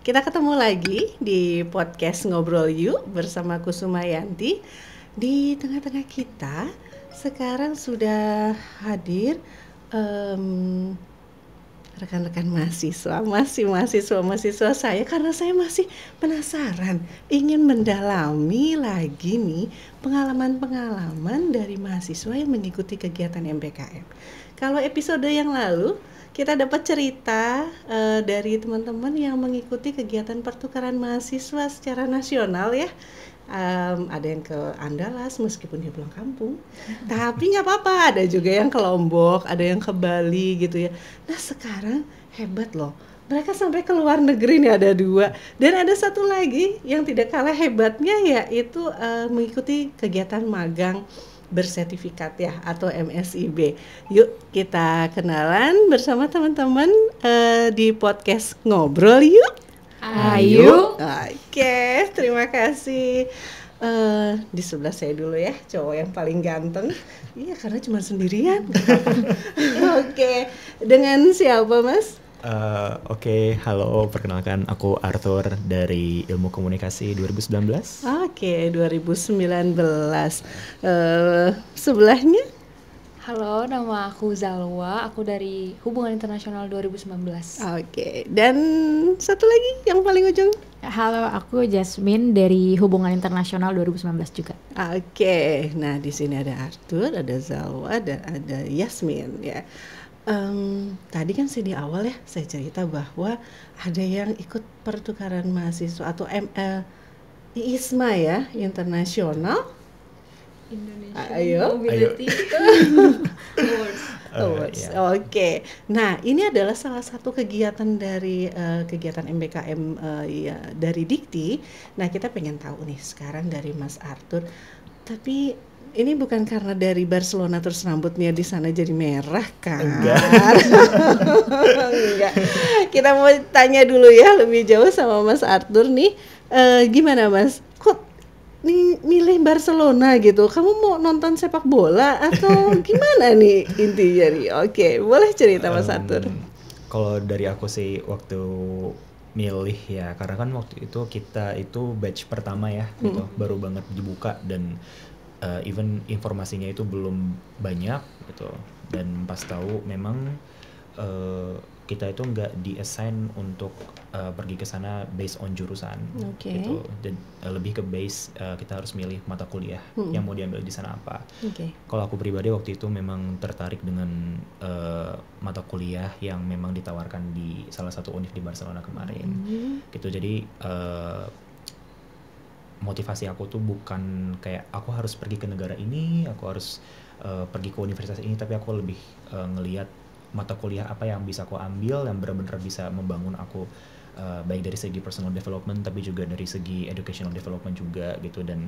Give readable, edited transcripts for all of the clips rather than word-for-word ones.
kita ketemu lagi di podcast Ngobrol Yuk bersama Kusumayanti. Di tengah-tengah kita sekarang sudah hadir rekan-rekan mahasiswa saya, karena saya masih penasaran, ingin mendalami lagi nih pengalaman-pengalaman dari mahasiswa yang mengikuti kegiatan MPKM. Kalau episode yang lalu kita dapat cerita dari teman-teman yang mengikuti kegiatan pertukaran mahasiswa secara nasional ya. Ada yang ke Andalas meskipun dia pulang kampung, tapi nggak apa-apa. Ada juga yang ke Lombok, ada yang ke Bali gitu ya. Nah sekarang hebat loh, mereka sampai ke luar negeri nih, ada 2. Dan ada satu lagi yang tidak kalah hebatnya, yaitu mengikuti kegiatan magang bersertifikat ya, atau MSIB. Yuk kita kenalan bersama teman-teman di podcast Ngobrol Yuk. Ayo. Oke, terima kasih. Di sebelah saya dulu ya, cowok yang paling ganteng. Iya, karena cuma sendirian. Oke, dengan siapa Mas? Oke, halo, perkenalkan aku Arthur dari Ilmu Komunikasi 2019. Oke, 2019. Sebelahnya? Halo, nama aku Zalwa, aku dari Hubungan Internasional 2019. Oke, dan satu lagi yang paling ujung. Halo, aku Jasmine dari Hubungan Internasional 2019 juga. Oke, nah di sini ada Arthur, ada Zalwa, dan ada Yasmin ya. Tadi kan di awal ya saya cerita bahwa ada yang ikut pertukaran mahasiswa atau IISMA ya, internasional. Ayo. Awards. Oke. Nah, ini adalah salah satu kegiatan dari kegiatan MBKM ya, dari Dikti. Nah, kita pengen tahu nih sekarang dari Mas Arthur. Tapi ini bukan karena dari Barcelona terus rambutnya di sana jadi merah kan? Enggak. Kita mau tanya dulu ya lebih jauh sama Mas Arthur nih. Gimana Mas? Kok nih milih Barcelona gitu? Kamu mau nonton sepak bola atau gimana nih intinya nih? Oke, boleh cerita Mas Arthur. Kalau dari aku sih waktu milih ya, karena kan waktu itu kita itu batch pertama ya, gitu, baru banget dibuka dan even informasinya itu belum banyak gitu. Dan pas tahu memang kita itu nggak di-assign untuk pergi ke sana based on jurusan, gitu. Dan lebih ke base kita harus milih mata kuliah yang mau diambil di sana apa. Kalau aku pribadi waktu itu memang tertarik dengan mata kuliah yang memang ditawarkan di salah satu univ di Barcelona kemarin, gitu. Jadi motivasi aku tuh bukan kayak aku harus pergi ke negara ini, aku harus pergi ke universitas ini, tapi aku lebih ngelihat mata kuliah apa yang bisa aku ambil yang benar-benar bisa membangun aku baik dari segi personal development tapi juga dari segi educational development juga gitu. Dan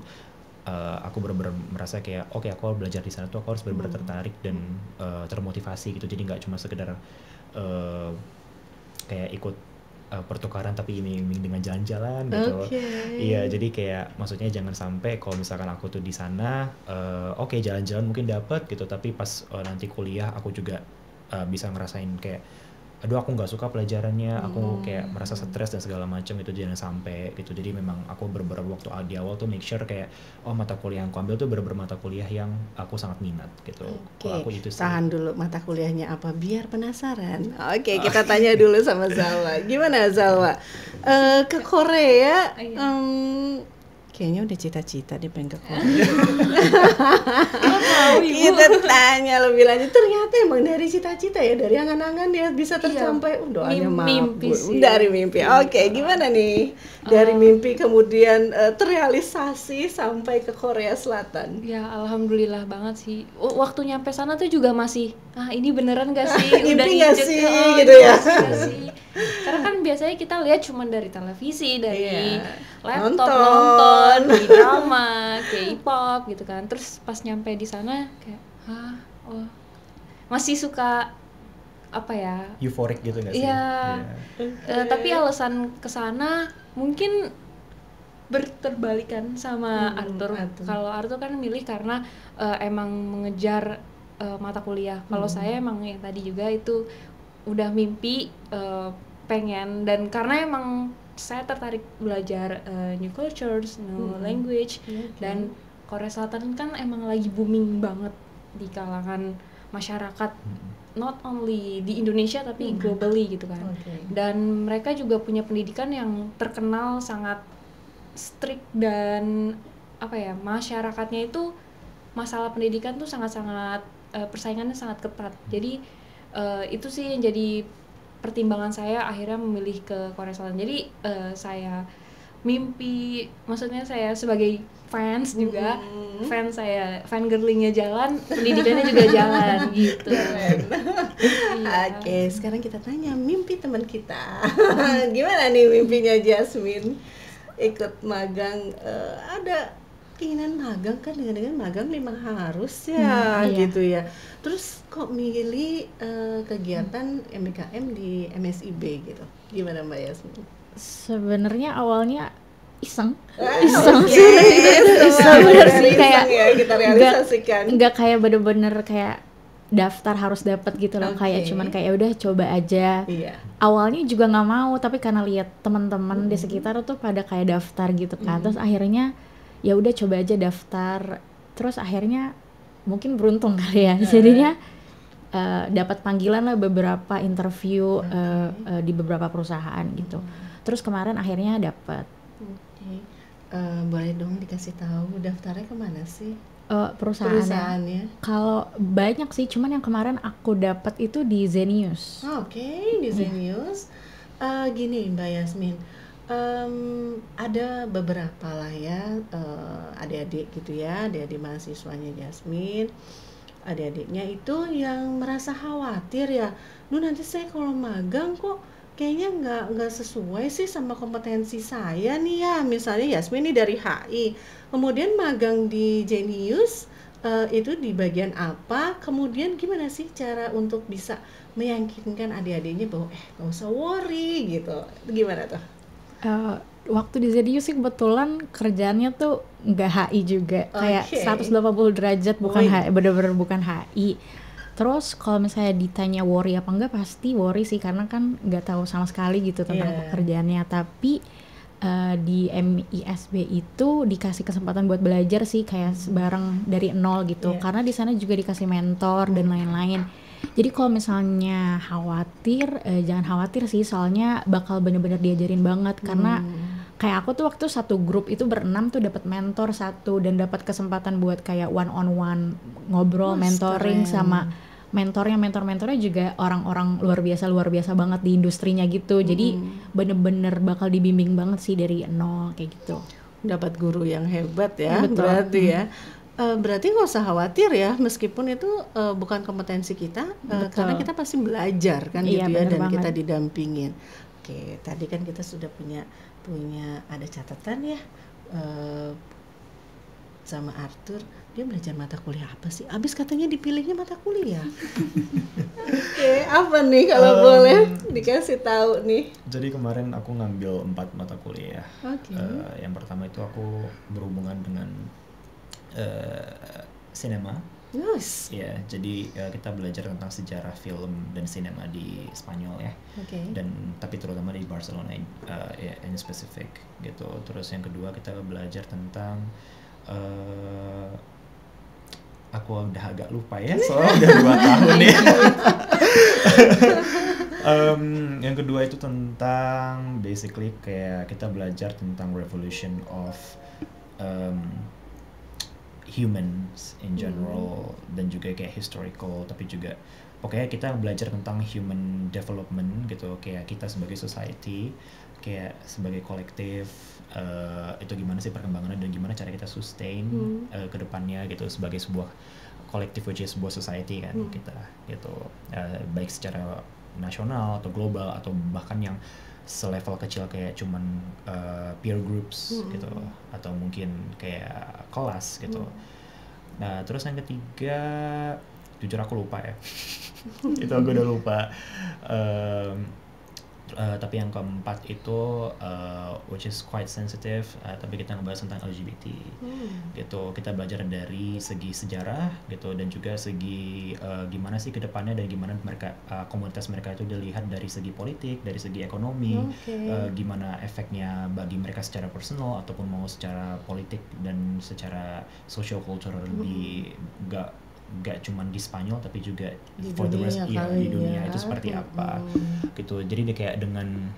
aku benar-benar merasa kayak oke, aku harus belajar di sana tuh aku harus benar-benar tertarik dan termotivasi gitu. Jadi nggak cuma sekedar kayak ikut pertukaran tapi iming-iming dengan jalan-jalan gitu. Iya, jadi kayak maksudnya jangan sampai kalau misalkan aku tuh di sana oke, jalan-jalan mungkin dapat gitu, tapi pas nanti kuliah aku juga bisa ngerasain kayak aduh aku nggak suka pelajarannya, aku kayak merasa stres dan segala macam, itu jangan sampai gitu. Jadi memang aku beberapa waktu di awal tuh make sure kayak mata kuliah yang aku ambil tuh bener-bener mata kuliah yang aku sangat minat gitu. Kalau aku itu sih. Tahan dulu, mata kuliahnya apa biar penasaran. Oke, kita tanya dulu sama Zalwa. Gimana Zalwa? Ke Korea kayaknya udah cita-cita dia pengen ke Korea. Kita tanya lebih lanjut, ternyata emang dari cita-cita ya, dari angan-angan dia bisa tercapai. Doanya mimpi sih. Dari mimpi. Oke, gimana nih? Dari mimpi kemudian terrealisasi sampai ke Korea Selatan. Ya alhamdulillah banget sih. Waktu nyampe sana tuh juga masih ini beneran gak sih? Mimpi gak sih? Gitu ya. Karena kan biasanya kita lihat cuma dari televisi, dari laptop, nonton di drama, K-pop gitu kan. Terus pas nyampe di sana kayak masih suka apa ya? Euforik gitu nggak sih? Iya. Tapi alasan kesana mungkin berterbalikan sama Arthur. Kalau Arthur kan milih karena emang mengejar mata kuliah. Kalau saya emang yang tadi juga itu udah mimpi pengen, dan karena emang saya tertarik belajar new cultures, new language, dan Korea Selatan kan emang lagi booming banget di kalangan masyarakat, not only di Indonesia tapi globally gitu kan. Dan mereka juga punya pendidikan yang terkenal sangat strict dan apa ya, masyarakatnya itu masalah pendidikan tuh sangat-sangat persaingannya sangat ketat. Jadi itu sih yang jadi pertimbangan saya akhirnya memilih ke Korea Selatan. Jadi saya mimpi, maksudnya saya sebagai fans juga, fan girlingnya jalan, pendidikannya juga jalan gitu. Oke, sekarang kita tanya mimpi teman kita. Gimana nih mimpinya Jasmine? Ikut magang, ada keinginan magang kan, dengan magang memang harus ya gitu ya. Terus kok milih kegiatan MBKM di MSIB gitu? Gimana Mbak Yasmin? Sebenarnya awalnya iseng bener sih, kayak ya, kita realisasikan. Nggak kayak bener-bener kayak daftar harus dapat gitu loh, kayak cuman kayak udah coba aja. Awalnya juga nggak mau, tapi karena lihat teman-teman di sekitar tuh pada kayak daftar gitu kan, terus akhirnya ya udah coba aja daftar, terus akhirnya mungkin beruntung kali ya, jadinya dapat panggilan lah beberapa interview di beberapa perusahaan gitu. Terus kemarin akhirnya dapat. Boleh dong dikasih tahu daftarnya kemana sih? Perusahaannya? Kalau banyak sih, cuman yang kemarin aku dapat itu di Zenius. Oke, di Zenius. Gini Mbak Yasmin, ada beberapa lah ya adik-adik gitu ya, adik-adik mahasiswanya Jasmine, adik-adiknya itu yang merasa khawatir ya, nanti saya kalau magang kok kayaknya nggak sesuai sih sama kompetensi saya nih ya. Misalnya Yasmin nih dari HI, kemudian magang di Zenius, itu di bagian apa, kemudian gimana sih cara untuk bisa meyakinkan adik-adiknya bahwa nggak usah worry gitu, gimana tuh? Waktu di Zenius sih kebetulan kerjaannya tuh nggak HI juga, kayak 180 derajat, bukan HI, bener-bener bukan HI. Terus kalau misalnya ditanya worry apa enggak, pasti worry sih, karena kan nggak tahu sama sekali gitu tentang pekerjaannya. Tapi di MISB itu dikasih kesempatan buat belajar sih, kayak bareng dari nol gitu, karena di sana juga dikasih mentor dan lain-lain. Jadi kalau misalnya khawatir, jangan khawatir sih, soalnya bakal bener-bener diajarin banget. Karena kayak aku tuh waktu satu grup itu berenam tuh dapat mentor satu, dan dapat kesempatan buat kayak one on one ngobrol, mentoring sama mentornya juga orang-orang luar biasa banget di industrinya gitu. Jadi bener-bener bakal dibimbing banget sih dari nol kayak gitu. Dapat guru yang hebat ya. Betul. Berarti ya. Berarti nggak usah khawatir ya, meskipun itu bukan kompetensi kita, karena kita pasti belajar kan gitu ya, dan kita didampingin. Oke, tadi kan kita sudah punya ada catatan ya sama Arthur, dia belajar mata kuliah apa sih? Abis katanya dipilihnya mata kuliah. Oke, apa nih kalau boleh dikasih tahu nih? Jadi kemarin aku ngambil 4 mata kuliah. Yang pertama itu aku berhubungan dengan sinema. Yes. Ya, jadi kita belajar tentang sejarah film dan sinema di Spanyol ya. Dan tapi terutama di Barcelona in specific gitu. Terus yang kedua kita belajar tentang aku udah agak lupa ya, soalnya udah 2 tahun ya. Yang kedua itu tentang basically kayak kita belajar tentang revolution of humans in general, dan juga kayak historical, tapi juga pokoknya kita belajar tentang human development gitu, kayak kita sebagai society, kayak sebagai kolektif, itu gimana sih perkembangannya dan gimana cara kita sustain ke depannya gitu sebagai sebuah kolektif, which is sebuah society kan kita gitu, baik secara nasional atau global atau bahkan yang selevel kecil kayak cuman peer groups gitu, atau mungkin kayak kelas gitu. Nah terus yang ketiga, jujur aku lupa ya. Itu aku udah lupa. Tapi yang keempat itu which is quite sensitive, tapi kita ngebahas tentang LGBT gitu. Kita belajar dari segi sejarah gitu, dan juga segi gimana sih kedepannya, dan gimana mereka komunitas mereka itu dilihat dari segi politik, dari segi ekonomi, gimana efeknya bagi mereka secara personal ataupun mau secara politik dan secara social cultural di gak cuman di Spanyol tapi juga di for the rest di dunia ya. itu seperti apa gitu. Jadi dia kayak dengan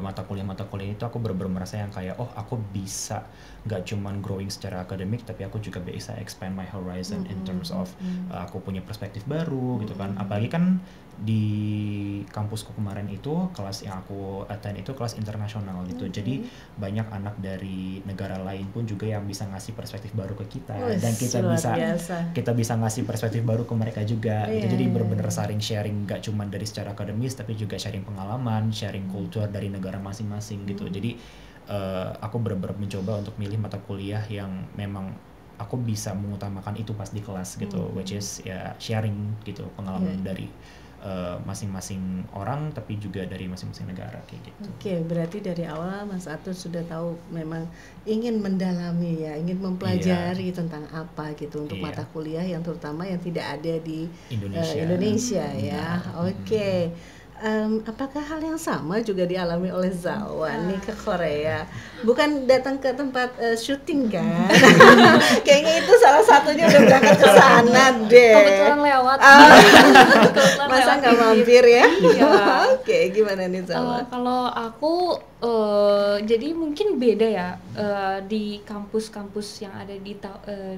mata kuliah itu aku bener-bener merasa yang kayak aku bisa gak cuman growing secara akademik, tapi aku juga bisa expand my horizon in terms of aku punya perspektif baru gitu kan. Apalagi kan di kampusku kemarin itu kelas yang aku attend itu kelas internasional gitu. Jadi banyak anak dari negara lain pun juga yang bisa ngasih perspektif baru ke kita, dan kita bisa ngasih perspektif baru ke mereka juga gitu. Jadi benar-benar saling sharing, gak cuma dari secara akademis tapi juga sharing pengalaman, sharing culture dari negara masing-masing gitu. Jadi aku benar-benar mencoba untuk milih mata kuliah yang memang aku bisa mengutamakan itu pas di kelas gitu, which is ya sharing gitu pengalaman dari masing-masing orang, tapi juga dari masing-masing negara kayak gitu. Oke, berarti dari awal Mas Arthur sudah tahu memang ingin mendalami ya, ingin mempelajari tentang apa gitu untuk mata kuliah yang terutama yang tidak ada di Indonesia ya. Oke. Apakah hal yang sama juga dialami oleh Zawan nih ke Korea? Bukan datang ke tempat syuting kan? Kayaknya itu salah satunya udah berangkat ke sana deh. Kebetulan lewat. Masa nggak mampir ya? Iya. Oke, gimana nih Zawan? Kalau aku jadi mungkin beda ya di kampus-kampus yang ada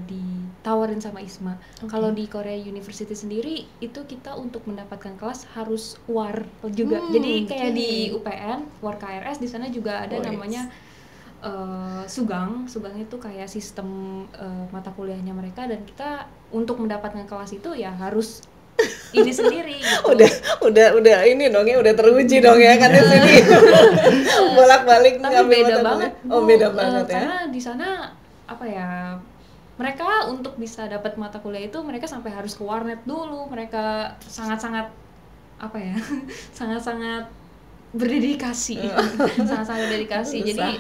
ditawarin sama ISMA. Kalau di Korea University sendiri itu kita untuk mendapatkan kelas harus war juga. Jadi kayak di UPN, war KRS, di sana juga ada namanya Sugang itu kayak sistem mata kuliahnya mereka, dan kita untuk mendapatkan kelas itu ya harus ini sendiri gitu. udah ini dong ya, udah teruji dong ya kan di sini. Bolak-balik tapi beda banget. Beda banget ya. Karena di sana apa ya, mereka untuk bisa dapat mata kuliah itu mereka sampai harus ke warnet dulu. Mereka sangat-sangat apa ya? sangat-sangat berdedikasi. Sangat-sangat berdedikasi. Jadi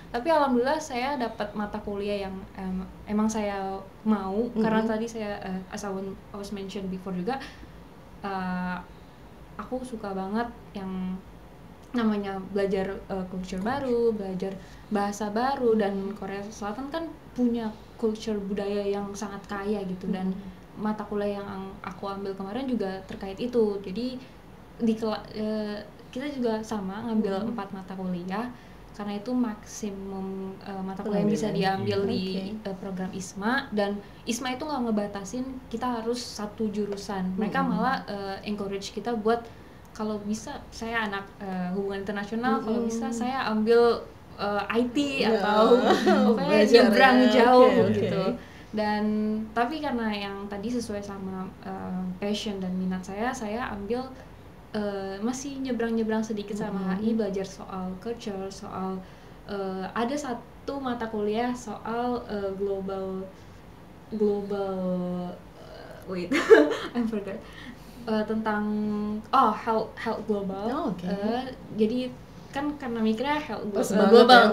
tapi alhamdulillah saya dapat mata kuliah yang emang saya mau, karena tadi saya as I was mentioned before juga, aku suka banget yang namanya belajar culture baru, belajar bahasa baru, dan Korea Selatan kan punya culture budaya yang sangat kaya gitu, dan mata kuliah yang aku ambil kemarin juga terkait itu. Jadi kita juga sama ngambil 4 mata kuliah, karena itu maksimum mata kuliah yang bisa diambil di program ISMA, dan ISMA itu nggak ngebatasin kita harus satu jurusan. Mereka malah encourage kita buat kalau bisa saya anak hubungan internasional, kalau bisa saya ambil IT atau pokoknya nyebrang jauh gitu. Dan tapi karena yang tadi sesuai sama passion dan minat saya ambil masih nyebrang sedikit sama HI, belajar soal culture, soal ada satu mata kuliah soal global wait I forgot tentang health global. Jadi kan karena mikirnya health global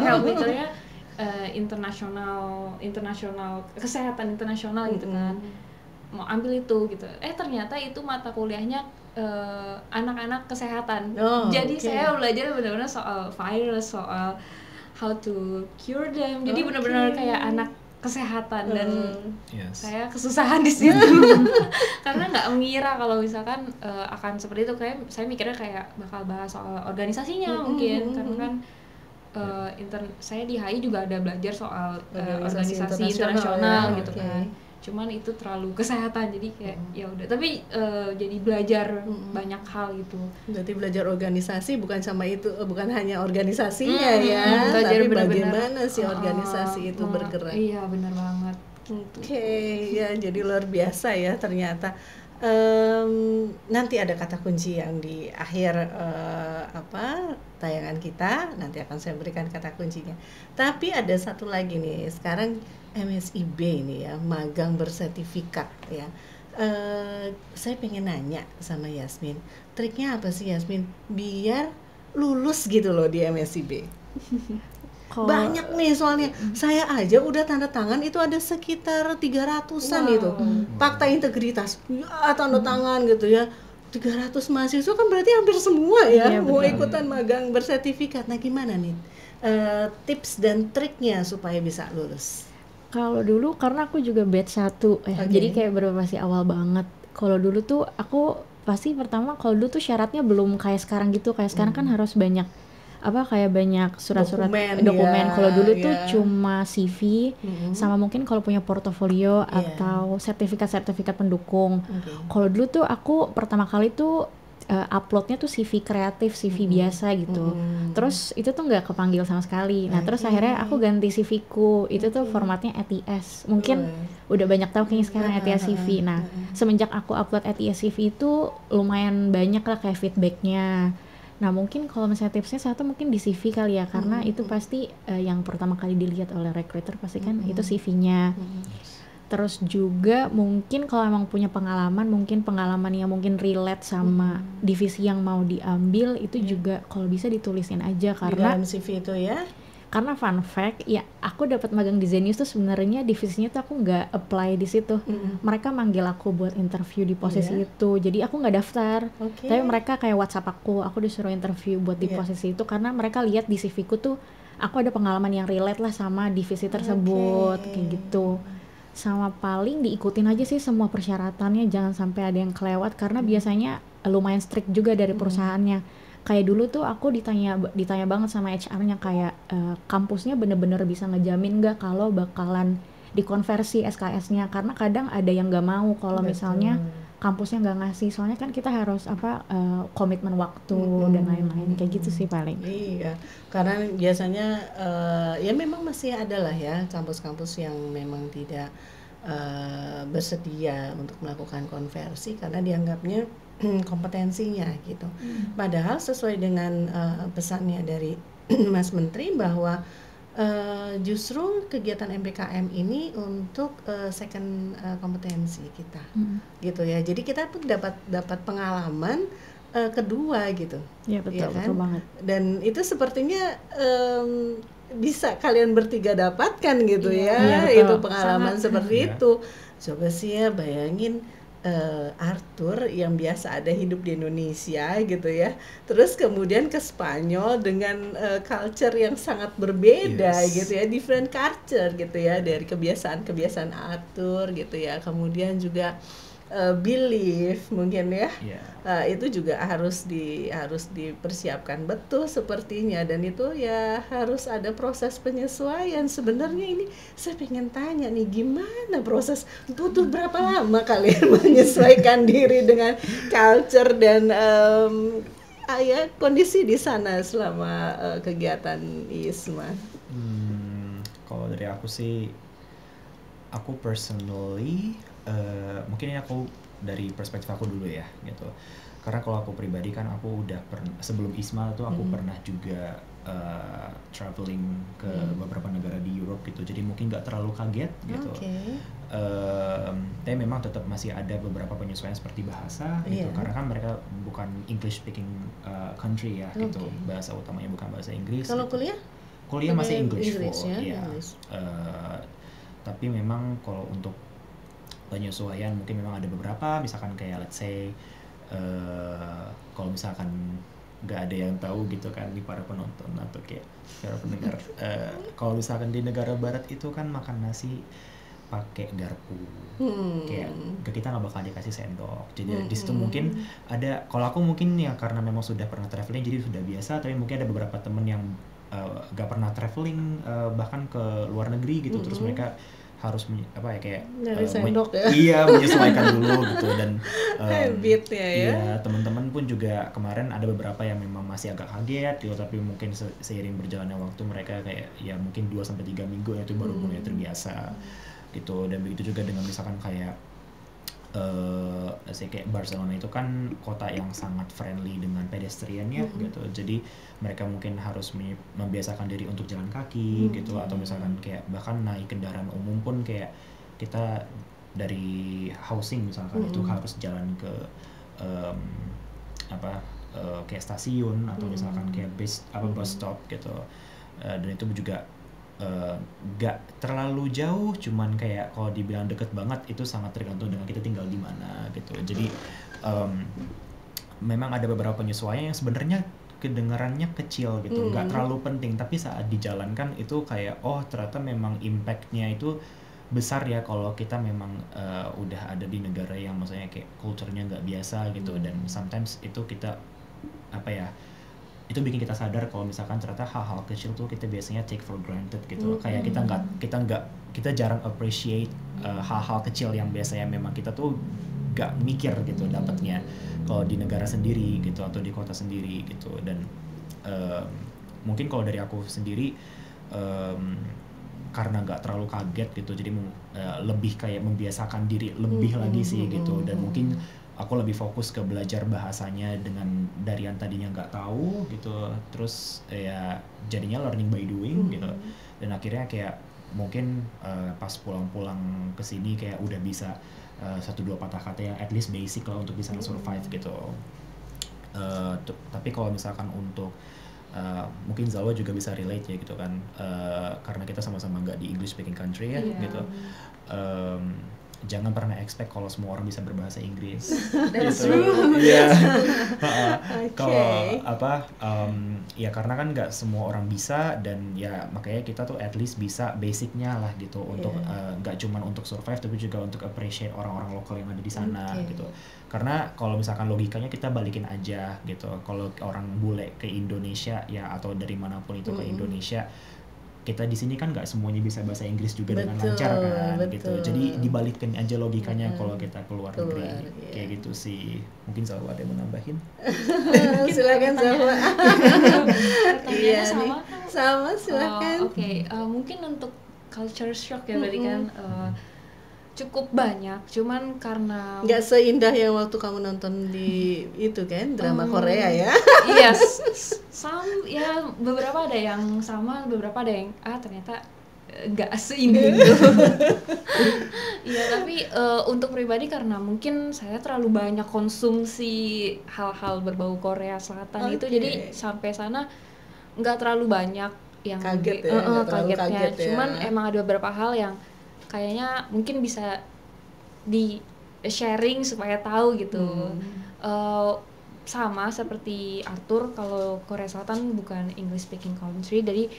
health mikirnya internasional kesehatan internasional gitu kan. Mau ambil itu gitu, ternyata itu mata kuliahnya anak-anak kesehatan. Jadi saya belajar benar-benar soal virus, soal how to cure them. Jadi benar-benar kayak anak kesehatan, dan saya kesusahan di situ karena nggak mengira kalau misalkan akan seperti itu. Kayak saya mikirnya kayak bakal bahas soal organisasinya mungkin, karena kan saya di HI juga ada belajar soal organisasi internasional gitu kan. Cuman itu terlalu kesehatan, jadi kayak ya udah. Tapi jadi belajar banyak hal gitu. Berarti belajar organisasi bukan hanya organisasinya ya, tapi bagaimana sih organisasi itu bergerak. Iya, benar banget. Oke, ya jadi luar biasa ya ternyata. Nanti ada kata kunci yang di akhir tayangan kita, nanti akan saya berikan kata kuncinya. Tapi ada satu lagi nih, sekarang MSIB ini ya, magang bersertifikat ya. saya pengen nanya sama Yasmin, triknya apa sih Yasmin biar lulus gitu loh di MSIB? Banyak nih soalnya, saya aja udah tanda tangan itu ada sekitar 300-an itu fakta integritas, ya tanda tangan gitu ya. 300 mahasiswa kan berarti hampir semua ya mau ikutan magang bersertifikat. Nah gimana nih tips dan triknya supaya bisa lulus? Kalau dulu karena aku juga batch 1 ya, jadi kayak masih awal banget. Kalau dulu tuh aku pasti pertama kalau dulu tuh syaratnya belum kayak sekarang gitu. Kayak sekarang kan harus banyak kayak banyak surat-surat dokumen. Kalau dulu tuh cuma CV sama mungkin kalau punya portofolio atau sertifikat pendukung. Kalau dulu tuh aku pertama kali tuh uploadnya tuh CV kreatif, CV biasa gitu. Terus itu tuh nggak kepanggil sama sekali. Nah terus akhirnya aku ganti CV-ku. Itu tuh formatnya ATS. Mungkin udah banyak tahu kayaknya sekarang ATS CV. Nah semenjak aku upload ATS CV itu lumayan banyak lah kayak feedbacknya. Nah mungkin kalau misalnya tipsnya satu mungkin di CV kali ya, karena itu pasti yang pertama kali dilihat oleh recruiter pasti kan itu CV-nya. Terus juga mungkin kalau emang punya pengalaman, mungkin pengalaman yang mungkin relate sama divisi yang mau diambil itu juga kalau bisa ditulisin aja, karena di dalam CV itu ya. Karena fun fact ya, aku dapat magang di Zenius tuh sebenarnya divisinya tuh aku nggak apply di situ. Mereka manggil aku buat interview di posisi itu, jadi aku nggak daftar. Tapi mereka kayak WhatsApp aku disuruh interview buat di posisi itu karena mereka lihat di CV-ku tuh aku ada pengalaman yang relate lah sama divisi tersebut, kayak gitu. Sama paling diikutin aja sih semua persyaratannya, jangan sampai ada yang kelewat karena biasanya lumayan strict juga dari perusahaannya. Kayak dulu tuh aku ditanya banget sama HR-nya kayak kampusnya bener-bener bisa ngejamin nggak kalau bakalan dikonversi SKS-nya, karena kadang ada yang nggak mau kalau misalnya kampusnya nggak ngasih, soalnya kan kita harus komitmen waktu dan lain-lain kayak gitu sih paling. Iya, karena biasanya ya memang masih ada lah ya kampus-kampus yang memang tidak bersedia untuk melakukan konversi karena dianggapnya kompetensinya gitu. Padahal sesuai dengan pesannya dari Mas Menteri bahwa justru kegiatan MPKM ini untuk second kompetensi kita, gitu ya. Jadi kita pun dapat pengalaman kedua gitu. Ya betul, kan? betul banget. Dan itu sepertinya bisa kalian bertiga dapatkan gitu ya, itu pengalaman seperti itu. Coba sih ya bayangin. Arthur yang biasa ada hidup di Indonesia gitu ya, terus kemudian ke Spanyol dengan culture yang sangat berbeda gitu ya, different culture gitu ya, dari kebiasaan Arthur gitu ya, kemudian juga belief mungkin ya, itu juga harus dipersiapkan betul sepertinya, dan itu ya harus ada proses penyesuaian. Sebenarnya ini saya pengen tanya nih, gimana proses, butuh berapa lama kalian menyesuaikan diri dengan culture dan kondisi di sana selama kegiatan ISMA? Kalau dari aku sih, aku personally mungkin ini aku dari perspektif aku dulu ya gitu, karena kalau aku pribadi kan aku udah sebelum ISMA tuh aku pernah juga traveling ke beberapa negara di Europe gitu, jadi mungkin nggak terlalu kaget gitu. Tapi memang tetap masih ada beberapa penyesuaian seperti bahasa gitu, karena kan mereka bukan English speaking country ya gitu, bahasa utamanya bukan bahasa Inggris. Kalau gitu. Kuliah masih English full ya? Tapi memang kalau untuk penyesuaian mungkin memang ada beberapa, misalkan kayak let's say kalau misalkan nggak ada yang tahu gitu kan di para penonton atau kayak para pendengar, kalau misalkan di negara barat itu kan makan nasi pakai garpu, kayak kita nggak bakal dikasih sendok, jadi di situ mungkin ada, kalau aku mungkin ya karena memang sudah pernah traveling jadi sudah biasa, tapi mungkin ada beberapa temen yang nggak pernah traveling bahkan ke luar negeri gitu, terus mereka harus kayak sendok ya. Iya, menyesuaikan dulu gitu, dan habitnya ya. Iya, teman-teman pun juga kemarin ada beberapa yang memang masih agak kaget gitu, tapi mungkin seiring berjalannya waktu mereka kayak ya mungkin 2-3 minggu ya itu baru mulai terbiasa gitu. Dan begitu juga dengan misalkan kayak kayak Barcelona itu kan kota yang sangat friendly dengan pedestriannya gitu, jadi mereka mungkin harus membiasakan diri untuk jalan kaki gitu, atau misalkan kayak bahkan naik kendaraan umum pun kayak kita dari housing misalkan itu harus jalan ke kayak stasiun atau misalkan kayak bus stop gitu, dan itu juga gak terlalu jauh, cuman kayak kalau dibilang deket banget itu sangat tergantung dengan kita tinggal di mana gitu. Jadi memang ada beberapa penyesuaian yang sebenarnya kedengarannya kecil gitu, nggak terlalu penting, tapi saat dijalankan itu kayak ternyata memang impactnya itu besar ya kalau kita memang udah ada di negara yang maksudnya kayak culture-nya nggak biasa gitu. Dan sometimes itu kita itu bikin kita sadar kalau misalkan ternyata hal-hal kecil tuh kita biasanya take for granted gitu. Kayak kita jarang appreciate hal-hal kecil yang biasanya memang kita tuh gak mikir gitu dapatnya kalau di negara sendiri gitu atau di kota sendiri gitu. Dan mungkin kalau dari aku sendiri karena nggak terlalu kaget gitu, jadi lebih kayak membiasakan diri lebih lagi sih gitu. Dan mungkin aku lebih fokus ke belajar bahasanya dari yang tadinya nggak tahu gitu, terus ya jadinya learning by doing gitu. Dan akhirnya kayak mungkin pas pulang-pulang ke sini kayak udah bisa 1-2 patah kata yang at least basic lah untuk bisa survive gitu. Tapi kalau misalkan untuk mungkin Zalwa juga bisa relate ya gitu kan, karena kita sama-sama nggak di English speaking country ya gitu. Jangan pernah expect kalau semua orang bisa berbahasa Inggris. That's gitu. true. Iya. Okay. Kalau ya karena kan nggak semua orang bisa, dan ya makanya kita tuh at least bisa basicnya lah gitu untuk nggak cuman untuk survive tapi juga untuk appreciate orang-orang lokal yang ada di sana gitu. Karena kalau misalkan logikanya kita balikin aja gitu, kalau orang bule ke Indonesia ya atau dari manapun itu ke Indonesia, kita di sini kan nggak semuanya bisa bahasa Inggris juga dengan lancar kan gitu. Jadi dibalikin aja logikanya kalau kita keluar negeri kayak gitu sih. Mungkin Zalwa ada yang mau nambahin? Silakan Zalwa. Pertanyaannya sama silakan. Oke, mungkin untuk culture shock ya berarti kan cukup banyak, cuman karena nggak seindah yang waktu kamu nonton di itu kan drama Korea ya. Iya, ya beberapa ada yang sama, beberapa ada yang ternyata nggak seindah itu. Iya, tapi untuk pribadi karena mungkin saya terlalu banyak konsumsi hal-hal berbau Korea Selatan itu, jadi sampai sana nggak terlalu banyak yang kaget ya, kagetnya. kaget ya. Cuman emang ada beberapa hal yang kayaknya mungkin bisa di sharing supaya tahu gitu. Sama seperti Arthur, kalau Korea Selatan bukan English speaking country, jadi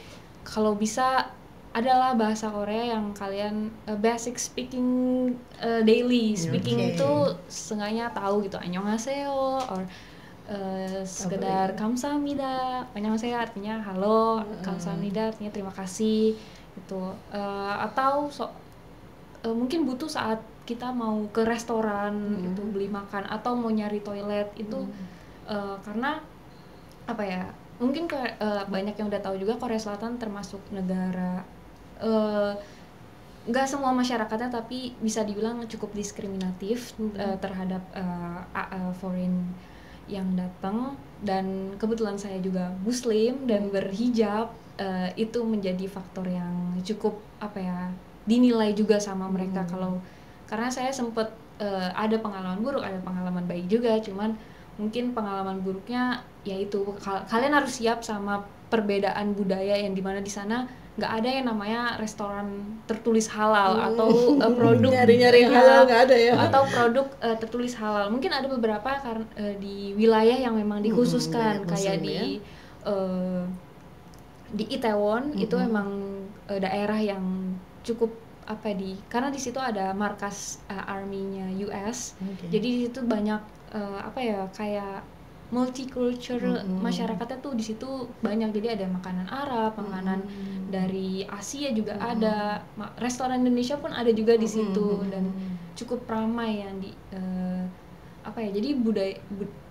kalau bisa adalah bahasa Korea yang kalian basic speaking, daily speaking itu seenggaknya tahu gitu. Annyeonghaseyo or sekedar kamsahamnida. Annyeonghaseyo artinya halo, kamsahamnida artinya terima kasih gitu. Atau mungkin butuh saat kita mau ke restoran itu beli makan atau mau nyari toilet itu karena apa ya, mungkin banyak yang udah tahu juga Korea Selatan termasuk negara nggak semua masyarakatnya tapi bisa dibilang cukup diskriminatif terhadap foreign yang datang. Dan kebetulan saya juga Muslim dan berhijab, itu menjadi faktor yang cukup dinilai juga sama mereka. Karena saya sempet ada pengalaman buruk, ada pengalaman baik juga, cuman mungkin pengalaman buruknya yaitu kalian harus siap sama perbedaan budaya yang dimana di sana nggak ada yang namanya restoran tertulis halal atau produk nyari halal nggak ada ya, atau produk tertulis halal. Mungkin ada beberapa di wilayah yang memang dikhususkan kayak di Itaewon itu memang daerah yang cukup karena di situ ada markas army-nya US. Jadi di situ banyak kayak multicultural, masyarakatnya tuh di situ banyak. Jadi ada makanan Arab, makanan dari Asia juga ada, restoran Indonesia pun ada juga di situ, dan cukup ramai yang jadi budaya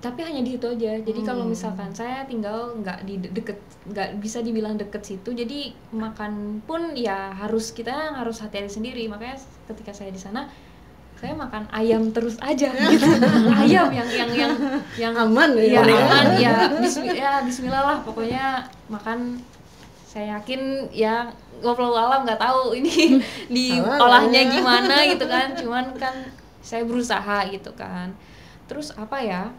tapi hanya di situ aja. Jadi kalau misalkan saya tinggal nggak bisa dibilang deket situ, jadi makan pun ya kita harus hati-hati sendiri. Makanya ketika saya di sana saya makan ayam terus aja gitu. Ayam yang aman ya aman ya, bismillah lah pokoknya makan saya yakin ya ngobrol alam nggak tahu ini diolahnya gimana gitu kan, cuman kan saya berusaha gitu kan. Terus apa ya,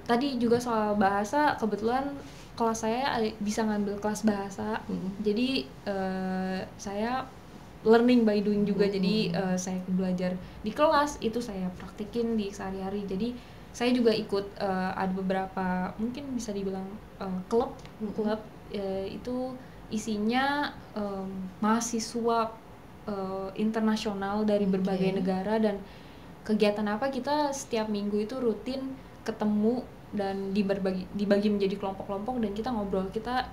tadi juga soal bahasa, kebetulan kelas saya bisa ngambil kelas bahasa, jadi saya learning by doing juga. Jadi saya belajar di kelas itu saya praktikin di sehari-hari. Jadi saya juga ikut ada beberapa mungkin bisa dibilang klub itu isinya mahasiswa internasional dari berbagai negara, dan kegiatan apa, kita setiap minggu itu rutin ketemu dan dibagi menjadi kelompok-kelompok dan kita ngobrol, kita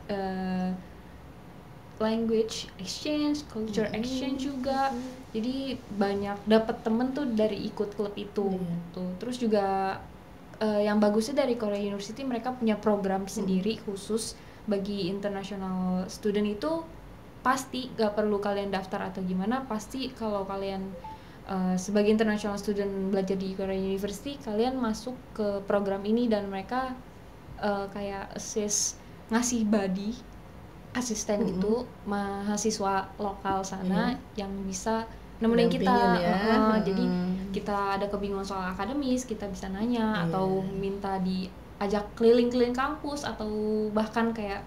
language exchange, culture exchange juga. Jadi banyak dapat temen tuh dari ikut klub itu. Tuh. Terus juga yang bagusnya dari Korea University, mereka punya program sendiri khusus bagi international student. Itu pasti gak perlu kalian daftar atau gimana, pasti kalau kalian sebagai international student belajar di Korea University, kalian masuk ke program ini dan mereka kayak ngasih buddy, asisten itu mahasiswa lokal sana yang bisa nemenin kita ya. Jadi kita ada kebingungan soal akademis, kita bisa nanya atau minta diajak keliling-keliling kampus, atau bahkan kayak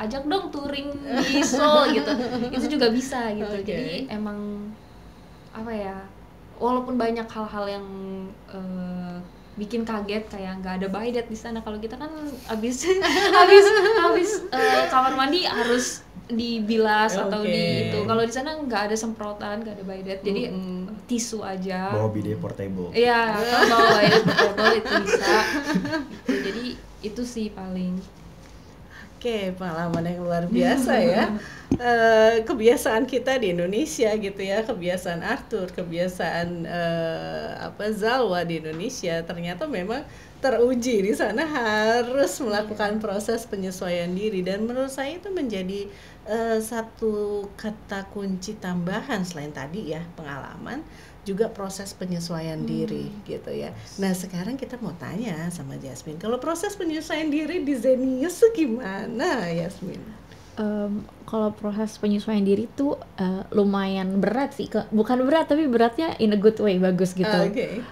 ajak dong touring di Seoul gitu, itu juga bisa gitu. Jadi emang apa ya, walaupun banyak hal-hal yang bikin kaget kayak nggak ada bidet di sana. Kalau kita kan habis kamar mandi harus dibilas atau di itu. Kalau di sana nggak ada semprotan, nggak ada bidet, jadi tisu aja. Bawa bidet portable. Iya, kalau bawa bidet portable itu bisa. Gitu. Jadi itu sih paling. Oke, pengalaman yang luar biasa ya. Kebiasaan kita di Indonesia gitu ya, kebiasaan Arthur, kebiasaan Zalwa di Indonesia ternyata memang teruji di sana, harus melakukan proses penyesuaian diri, dan menurut saya itu menjadi satu kata kunci tambahan selain tadi ya pengalaman, juga proses penyesuaian diri gitu ya. Nah sekarang kita mau tanya sama Jasmine, kalau proses penyesuaian diri di Zenius gimana Yasmin? Kalau proses penyesuaian diri tuh lumayan berat sih, bukan berat tapi beratnya in a good way, bagus gitu.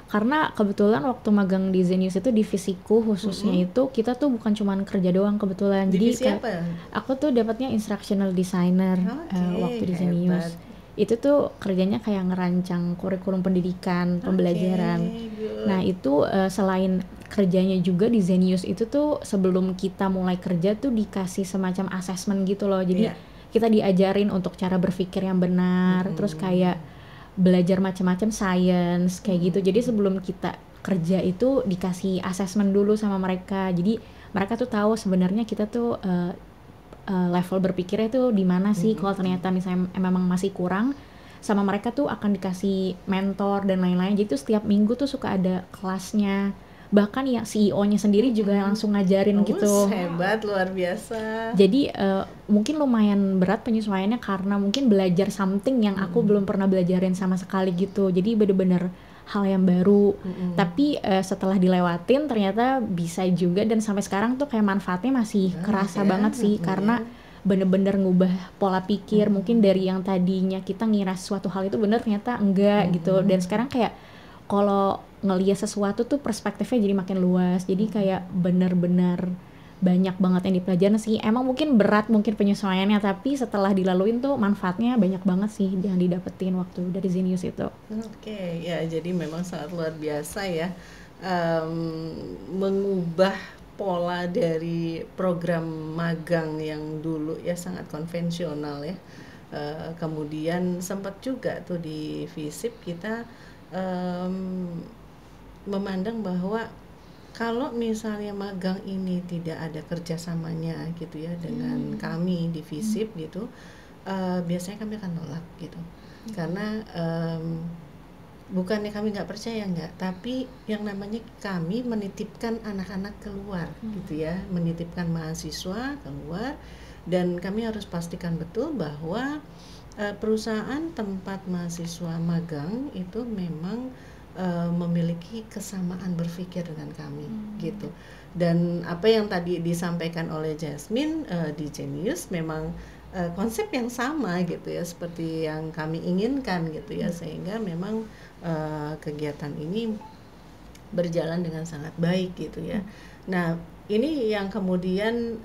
Karena kebetulan waktu magang di Zenius itu divisiku khususnya itu kita tuh bukan cuman kerja doang kebetulan. Divisi jadi apa? Aku tuh dapatnya instructional designer waktu di Zenius. Itu tuh kerjanya kayak ngerancang kurikulum pendidikan, pembelajaran. Nah itu selain kerjanya juga di Zenius itu tuh sebelum kita mulai kerja tuh dikasih semacam assessment gitu loh. Jadi kita diajarin untuk cara berpikir yang benar, terus kayak belajar macam-macam science kayak gitu. Jadi sebelum kita kerja itu dikasih assessment dulu sama mereka. Jadi mereka tuh tahu sebenarnya kita tuh level berpikirnya tuh di mana sih. Kalau ternyata misalnya memang masih kurang, sama mereka tuh akan dikasih mentor dan lain-lain. Jadi tuh setiap minggu tuh suka ada kelasnya. Bahkan ya CEO-nya sendiri juga langsung ngajarin gitu. Hebat, luar biasa. Jadi mungkin lumayan berat penyesuaiannya karena mungkin belajar something yang aku belum pernah belajarin sama sekali gitu. Jadi bener-bener hal yang baru. Tapi setelah dilewatin ternyata bisa juga, dan sampai sekarang tuh kayak manfaatnya masih kerasa banget sih. Karena bener-bener ngubah pola pikir. Mungkin dari yang tadinya kita ngira suatu hal itu bener, ternyata enggak gitu. Dan sekarang kayak kalau ngelihat sesuatu tuh perspektifnya jadi makin luas. Jadi kayak bener-bener banyak banget yang dipelajarin sih. Emang mungkin berat mungkin penyesuaiannya, tapi setelah dilaluin tuh manfaatnya banyak banget sih yang didapetin waktu dari Zenius itu. Oke, ya jadi memang sangat luar biasa ya, mengubah pola dari program magang yang dulu ya sangat konvensional ya. Kemudian sempat juga tuh di FISIP kita memandang bahwa kalau misalnya magang ini tidak ada kerjasamanya gitu ya dengan kami di FISIP gitu, biasanya kami akan nolak gitu. Karena bukannya kami nggak percaya, nggak, tapi yang namanya kami menitipkan anak-anak keluar gitu ya, menitipkan mahasiswa keluar, dan kami harus pastikan betul bahwa perusahaan tempat mahasiswa magang itu memang memiliki kesamaan berpikir dengan kami gitu. Dan apa yang tadi disampaikan oleh Jasmine di Zenius memang konsep yang sama gitu ya, seperti yang kami inginkan gitu ya, sehingga memang kegiatan ini berjalan dengan sangat baik gitu ya. Nah, ini yang kemudian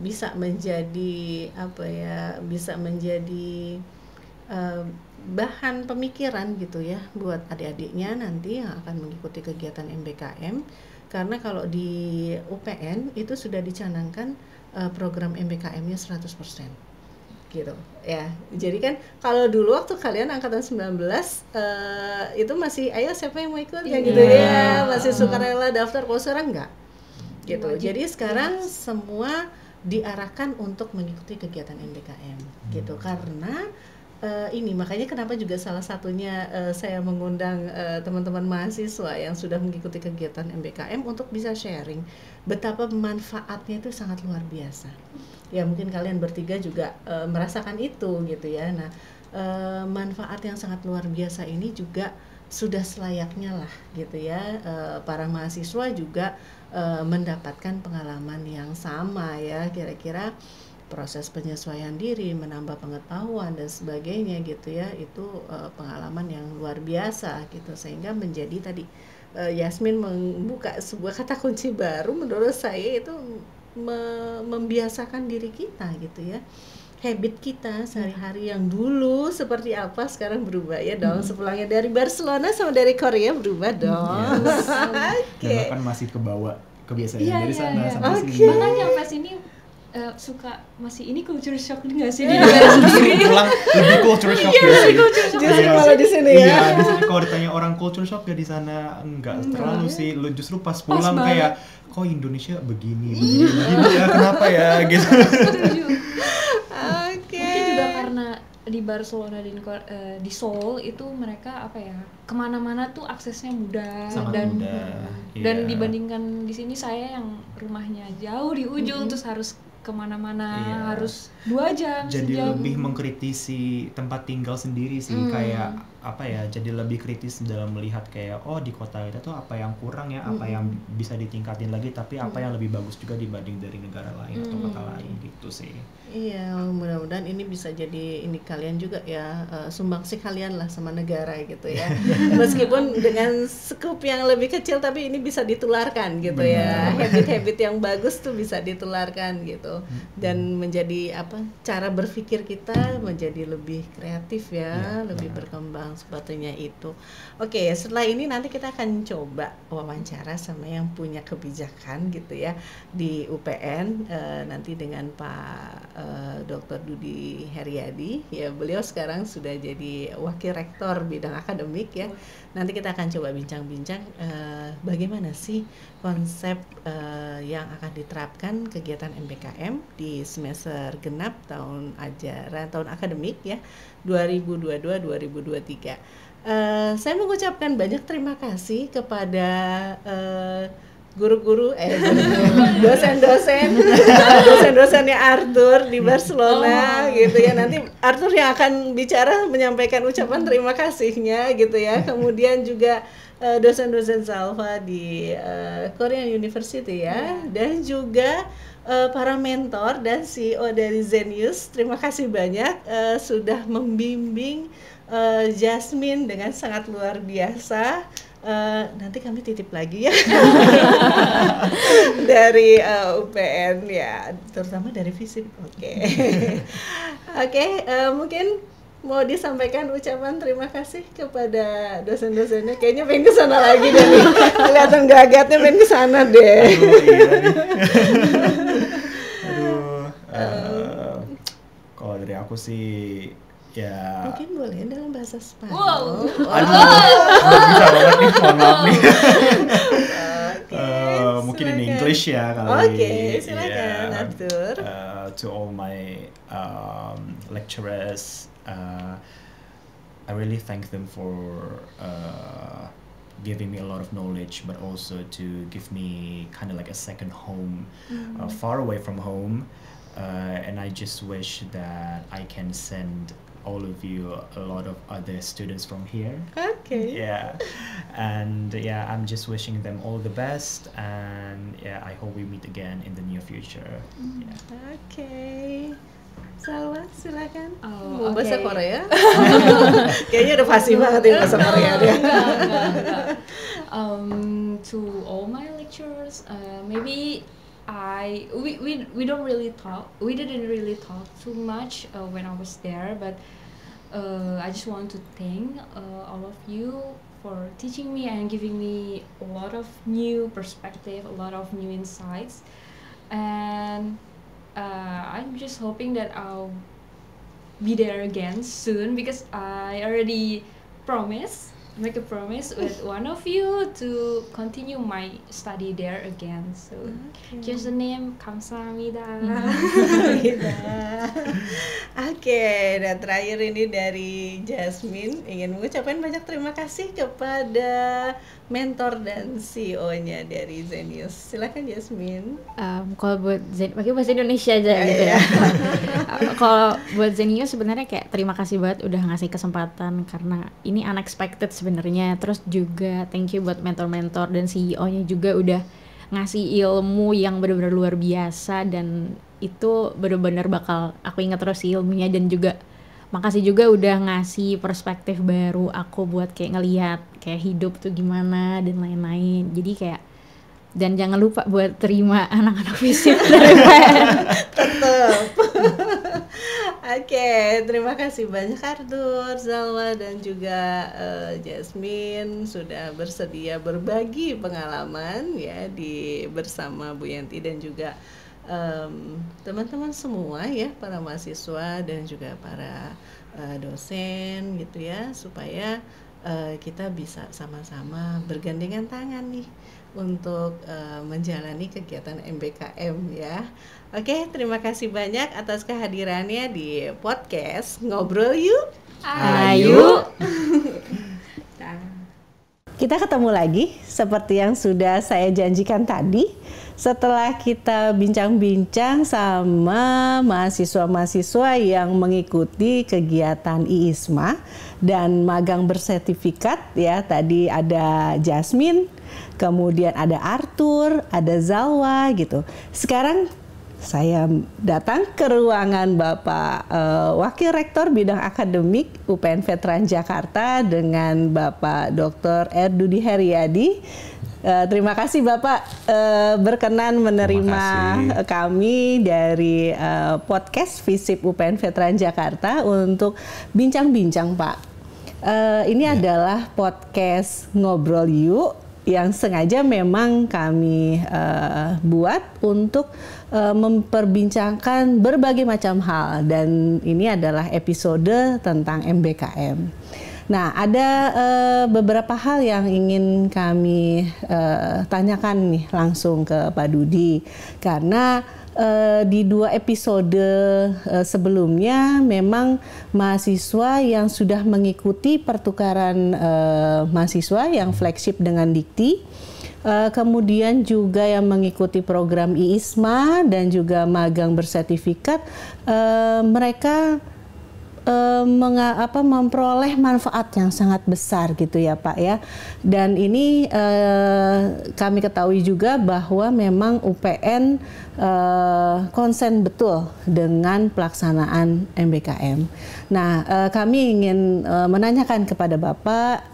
bisa menjadi bisa menjadi bahan pemikiran gitu ya buat adik-adiknya nanti yang akan mengikuti kegiatan MBKM, karena kalau di UPN itu sudah dicanangkan program MBKM-nya 100% gitu ya. Jadi kan kalau dulu waktu kalian angkatan 19 itu masih ayo siapa yang mau ikut ya gitu ya, masih sukarela daftar, kalau sekarang enggak gitu. Jadi sekarang semua diarahkan untuk mengikuti kegiatan MBKM gitu, karena ini makanya kenapa juga salah satunya saya mengundang teman-teman mahasiswa yang sudah mengikuti kegiatan MBKM untuk bisa sharing betapa manfaatnya itu sangat luar biasa. Ya mungkin kalian bertiga juga merasakan itu gitu ya. Nah, manfaat yang sangat luar biasa ini juga sudah selayaknya lah gitu ya, para mahasiswa juga mendapatkan pengalaman yang sama ya, kira-kira proses penyesuaian diri, menambah pengetahuan dan sebagainya gitu ya, itu pengalaman yang luar biasa gitu, sehingga menjadi tadi Yasmin membuka sebuah kata kunci baru menurut saya, itu membiasakan diri kita gitu ya, habit kita sehari-hari yang dulu seperti apa sekarang berubah ya dong. Sepulangnya dari Barcelona sama dari Korea berubah dong. Dan bahkan masih kebawa kebiasaan dari sana sampai sini. Makanya sampai sini suka masih ini culture shock nggak sih di negara sendiri? Pulang lebih culture shock ya sih. Justru malah di sini ya. Iya, di sini kalau ditanya orang culture shock ya di sana enggak terlalu sih. Lu justru pas pulang kayak kok Indonesia begini ya, kenapa ya gitu. Mungkin juga karena di Barcelona dan di Seoul itu mereka kemana-mana tuh aksesnya mudah. Sangat dan mudah. Dan dibandingkan di sini saya yang rumahnya jauh di ujung terus harus kemana-mana harus 2 jam. Jadi lebih mengkritisi tempat tinggal sendiri sih, kayak jadi lebih kritis dalam melihat kayak di kota kita tuh apa yang kurang ya, apa yang bisa ditingkatin lagi, tapi apa yang lebih bagus juga dibanding dari negara lain atau kota lain gitu sih. Iya, mudah-mudahan ini bisa jadi ini kalian juga ya, sumbangsi kalian lah sama negara gitu ya. Meskipun dengan skup yang lebih kecil tapi ini bisa ditularkan gitu. Benar. Ya. Habit-habit yang bagus tuh bisa ditularkan gitu. Dan menjadi cara berpikir kita menjadi lebih kreatif ya, lebih berkembang sepertinya itu. Oke, setelah ini nanti kita akan coba wawancara sama yang punya kebijakan gitu ya di UPN, nanti dengan Pak Dr. Dudi Heriadi ya, beliau sekarang sudah jadi wakil rektor bidang akademik ya. Nanti kita akan coba bincang-bincang bagaimana sih konsep yang akan diterapkan kegiatan MBKM di semester genap tahun akademik ya 2022-2023. Saya mengucapkan banyak terima kasih kepada guru-guru, dosen-dosennya Arthur di Barcelona gitu ya. Nanti Arthur yang akan bicara menyampaikan ucapan terima kasihnya gitu ya. Kemudian juga dosen-dosen Salva di Korean University ya, dan juga para mentor dan CEO dari Zenius. Terima kasih banyak sudah membimbing Jasmine dengan sangat luar biasa. Nanti kami titip lagi ya dari UPN ya, terutama dari FISIP. Oke, mungkin mau disampaikan ucapan terima kasih kepada dosen-dosennya. Kayaknya pengen kesana lagi deh nih, kelihatan gagatnya pengen kesana deh. Kalau dari aku sih ya mungkin boleh dalam bahasa Spanyol. Wow. Bisa banget nih, mohon maaf nih. Mungkin in English ya kali. Silakan Arthur. To all my lecturers, I really thank them for giving me a lot of knowledge, but also to give me kind of like a second home, far away from home. And I just wish that I can send all of you, a lot of other students from here. Okay. Yeah, and yeah, I'm just wishing them all the best, and yeah, I hope we meet again in the near future. Yeah. Okay. Salwa, silakan. Oh, Bahasa okay. Korea? Kayaknya udah fasih banget ya bahasa Korea dia. Enggak. To all my lecturers, maybe we don't really talk. We didn't really talk too much when I was there, but I just want to thank all of you for teaching me and giving me a lot of new perspective, a lot of new insights, and I'm just hoping that I'll be there again soon, because I already make a promise with one of you to continue my study there again. So just the name, 감사합니다. Oke, dan terakhir ini dari Jasmine ingin mengucapkan banyak terima kasih kepada mentor dan CEO-nya dari Zenius. Silakan Jasmine. Kalau buat pakai bahasa Indonesia aja gitu ya. Kalau buat Zenius sebenarnya kayak terima kasih banget udah ngasih kesempatan, karena ini unexpected sebenarnya. Terus juga thank you buat mentor-mentor dan CEO-nya juga udah ngasih ilmu yang benar-benar luar biasa, dan itu benar-benar bakal aku ingat terus ilmunya. Dan juga makasih juga udah ngasih perspektif baru aku buat kayak ngelihat kayak hidup tuh gimana dan lain-lain. Jadi kayak, dan jangan lupa buat terima anak-anak FISIP dari UPN. Tetap. Oke, terima kasih banyak Arthur, Salwa, dan juga Jasmine sudah bersedia berbagi pengalaman ya bersama Bu Yanti dan juga teman-teman semua ya, para mahasiswa dan juga para dosen gitu ya, supaya kita bisa sama-sama bergandengan tangan nih untuk menjalani kegiatan MBKM ya. Oke, terima kasih banyak atas kehadirannya di podcast Ngobrol Yuk. Ayo. Kita ketemu lagi seperti yang sudah saya janjikan tadi. Setelah kita bincang-bincang sama mahasiswa-mahasiswa yang mengikuti kegiatan IISMA dan magang bersertifikat ya, tadi ada Jasmine, kemudian ada Arthur, ada Zalwa gitu. Sekarang saya datang ke ruangan Bapak Wakil Rektor Bidang Akademik UPN Veteran Jakarta dengan Bapak Dr. Erdudi Heriadi. Terima kasih Bapak berkenan menerima kami dari podcast FISIP UPN Veteran Jakarta untuk bincang-bincang Pak. Ini adalah podcast Ngobrol Yuk yang sengaja memang kami buat untuk memperbincangkan berbagai macam hal, dan ini adalah episode tentang MBKM. Nah, ada beberapa hal yang ingin kami tanyakan nih langsung ke Pak Dudi, karena di 2 episode sebelumnya memang mahasiswa yang sudah mengikuti pertukaran mahasiswa yang flagship dengan Dikti, kemudian juga yang mengikuti program IISMA dan juga magang bersertifikat, mereka memperoleh manfaat yang sangat besar gitu ya Pak ya. Dan ini kami ketahui juga bahwa memang UPN konsen betul dengan pelaksanaan MBKM. Nah, kami ingin menanyakan kepada Bapak,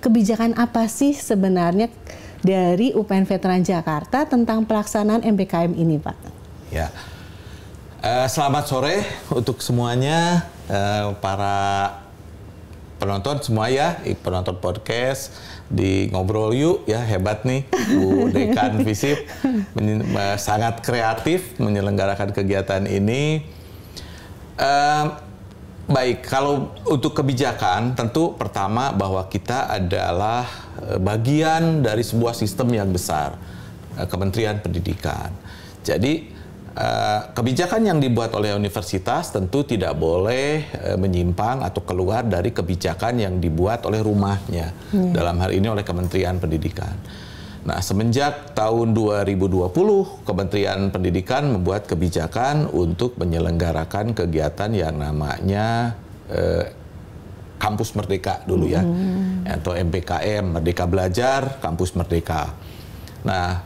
kebijakan apa sih sebenarnya dari UPN Veteran Jakarta tentang pelaksanaan MBKM ini Pak? Ya. Selamat sore untuk semuanya, para penonton semua ya, penonton podcast di Ngobrol Yuk ya, hebat nih Bu Dekan FISIP, sangat kreatif menyelenggarakan kegiatan ini. Baik, kalau untuk kebijakan tentu pertama bahwa kita adalah bagian dari sebuah sistem yang besar, Kementerian Pendidikan. Jadi kebijakan yang dibuat oleh universitas tentu tidak boleh menyimpang atau keluar dari kebijakan yang dibuat oleh rumahnya, dalam hal ini oleh Kementerian Pendidikan. Nah, semenjak tahun 2020, Kementerian Pendidikan membuat kebijakan untuk menyelenggarakan kegiatan yang namanya Kampus Merdeka dulu ya, atau MPKM, Merdeka Belajar, Kampus Merdeka. Nah,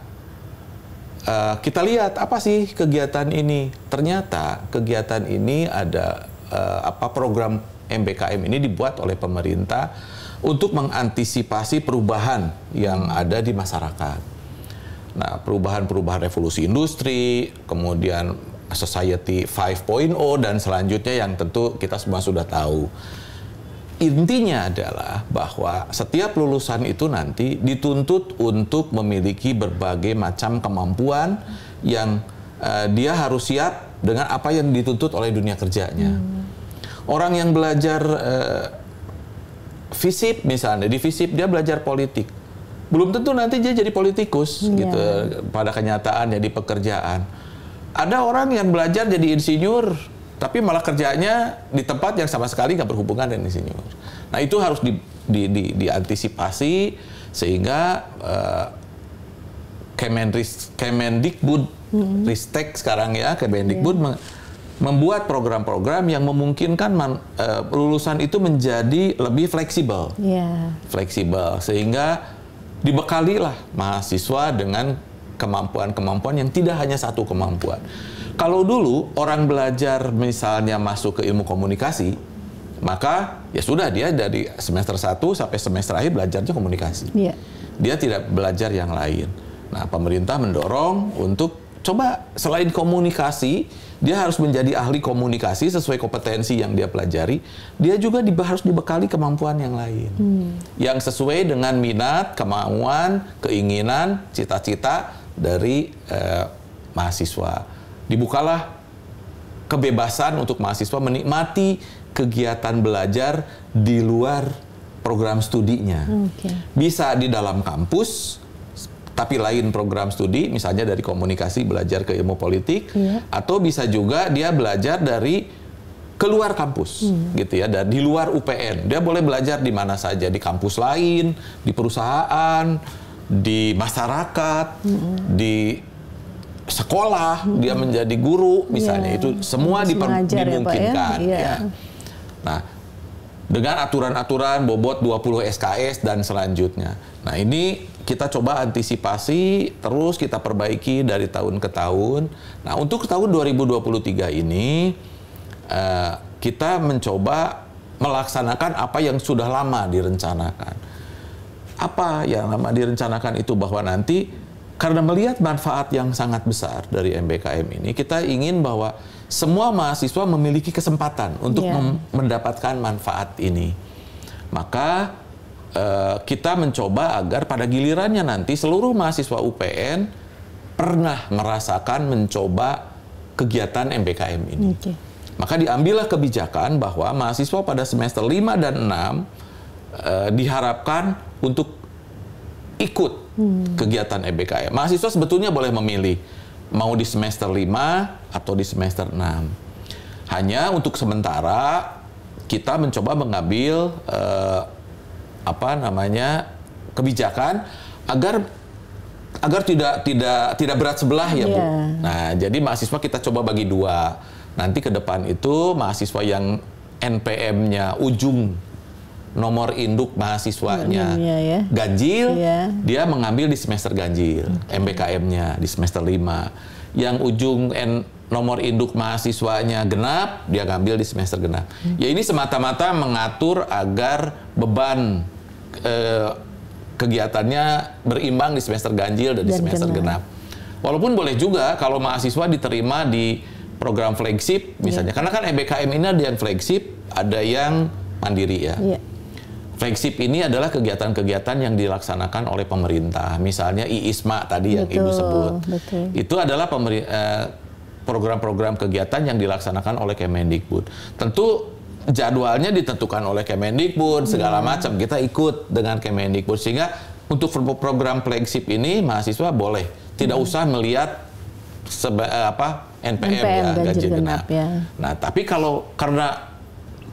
kita lihat apa sih kegiatan ini? Ternyata kegiatan ini ada program MPKM ini dibuat oleh pemerintah untuk mengantisipasi perubahan yang ada di masyarakat. Nah, perubahan-perubahan revolusi industri, kemudian Society 5.0 dan selanjutnya yang tentu kita semua sudah tahu. Intinya adalah bahwa setiap lulusan itu nanti dituntut untuk memiliki berbagai macam kemampuan yang dia harus siap dengan apa yang dituntut oleh dunia kerjanya. Orang yang belajar FISIP misalnya, di FISIP dia belajar politik. Belum tentu nanti dia jadi politikus gitu pada kenyataannya di pekerjaan. Ada orang yang belajar jadi insinyur, tapi malah kerjanya di tempat yang sama sekali nggak berhubungan dengan insinyur. Nah, itu harus diantisipasi sehingga Kemendikbud, Ristek sekarang ya, Kemendikbud membuat program-program yang memungkinkan lulusan itu menjadi lebih fleksibel, fleksibel sehingga dibekalilah mahasiswa dengan kemampuan-kemampuan yang tidak hanya satu kemampuan. Kalau dulu orang belajar misalnya masuk ke ilmu komunikasi, maka ya sudah dia dari semester 1 sampai semester akhir belajarnya komunikasi. Dia tidak belajar yang lain. Nah, pemerintah mendorong untuk coba selain komunikasi, dia harus menjadi ahli komunikasi sesuai kompetensi yang dia pelajari. Dia juga harus dibekali kemampuan yang lain. Yang sesuai dengan minat, kemauan, keinginan, cita-cita dari mahasiswa. Dibukalah kebebasan untuk mahasiswa menikmati kegiatan belajar di luar program studinya. Bisa di dalam kampus, tapi lain program studi, misalnya dari komunikasi belajar ke ilmu politik, atau bisa juga dia belajar dari keluar kampus, gitu ya, dan di luar UPN. Dia boleh belajar di mana saja, di kampus lain, di perusahaan, di masyarakat, di sekolah, dia menjadi guru, misalnya itu semua dimungkinkan. Nah, dengan aturan-aturan bobot 20 SKS dan selanjutnya. Nah, ini kita coba antisipasi, terus kita perbaiki dari tahun ke tahun. Nah, untuk tahun 2023 ini, kita mencoba melaksanakan apa yang sudah lama direncanakan. Apa yang lama direncanakan itu bahwa nanti, karena melihat manfaat yang sangat besar dari MBKM ini, kita ingin bahwa semua mahasiswa memiliki kesempatan untuk mendapatkan manfaat ini. Maka kita mencoba agar pada gilirannya nanti seluruh mahasiswa UPN pernah merasakan mencoba kegiatan MBKM ini. Maka diambillah kebijakan bahwa mahasiswa pada semester 5 dan 6 diharapkan untuk ikut kegiatan MBKM. Mahasiswa sebetulnya boleh memilih mau di semester 5 atau di semester 6. Hanya untuk sementara kita mencoba mengambil kebijakan agar tidak berat sebelah ya, Bu. Nah, jadi mahasiswa kita coba bagi dua. Nanti ke depan itu mahasiswa yang NPM-nya ujung nomor induk mahasiswanya ganjil, dia mengambil di semester ganjil, MBKM-nya di semester 5. Yang ujung nomor induk mahasiswanya genap, dia ngambil di semester genap. Ya, ini semata-mata mengatur agar beban kegiatannya berimbang di semester ganjil dan di semester genap. Walaupun boleh juga kalau mahasiswa diterima di program flagship misalnya, karena kan MBKM ini ada yang flagship, ada yang mandiri ya. Flagship ini adalah kegiatan-kegiatan yang dilaksanakan oleh pemerintah. Misalnya IISMA tadi yang Ibu sebut. Itu adalah program-program kegiatan yang dilaksanakan oleh Kemendikbud. Tentu jadwalnya ditentukan oleh Kemendikbud, segala macam. Kita ikut dengan Kemendikbud. Sehingga untuk program flagship ini mahasiswa boleh. Tidak usah melihat NPM ya, ganjil genap. Nah, tapi karena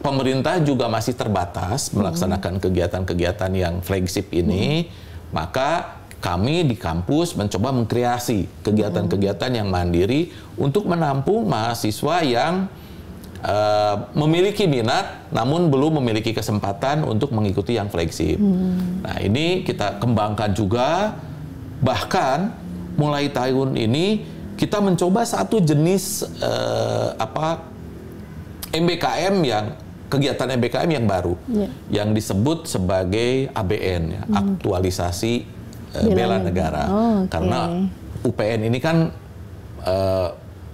pemerintah juga masih terbatas melaksanakan kegiatan-kegiatan yang flagship ini, maka kami di kampus mencoba mengkreasi kegiatan-kegiatan yang mandiri untuk menampung mahasiswa yang memiliki minat namun belum memiliki kesempatan untuk mengikuti yang flagship. Nah, ini kita kembangkan juga, bahkan mulai tahun ini kita mencoba satu jenis MBKM yang kegiatan MBKM yang baru, yang disebut sebagai ABN, ya, aktualisasi bela negara. Karena UPN ini kan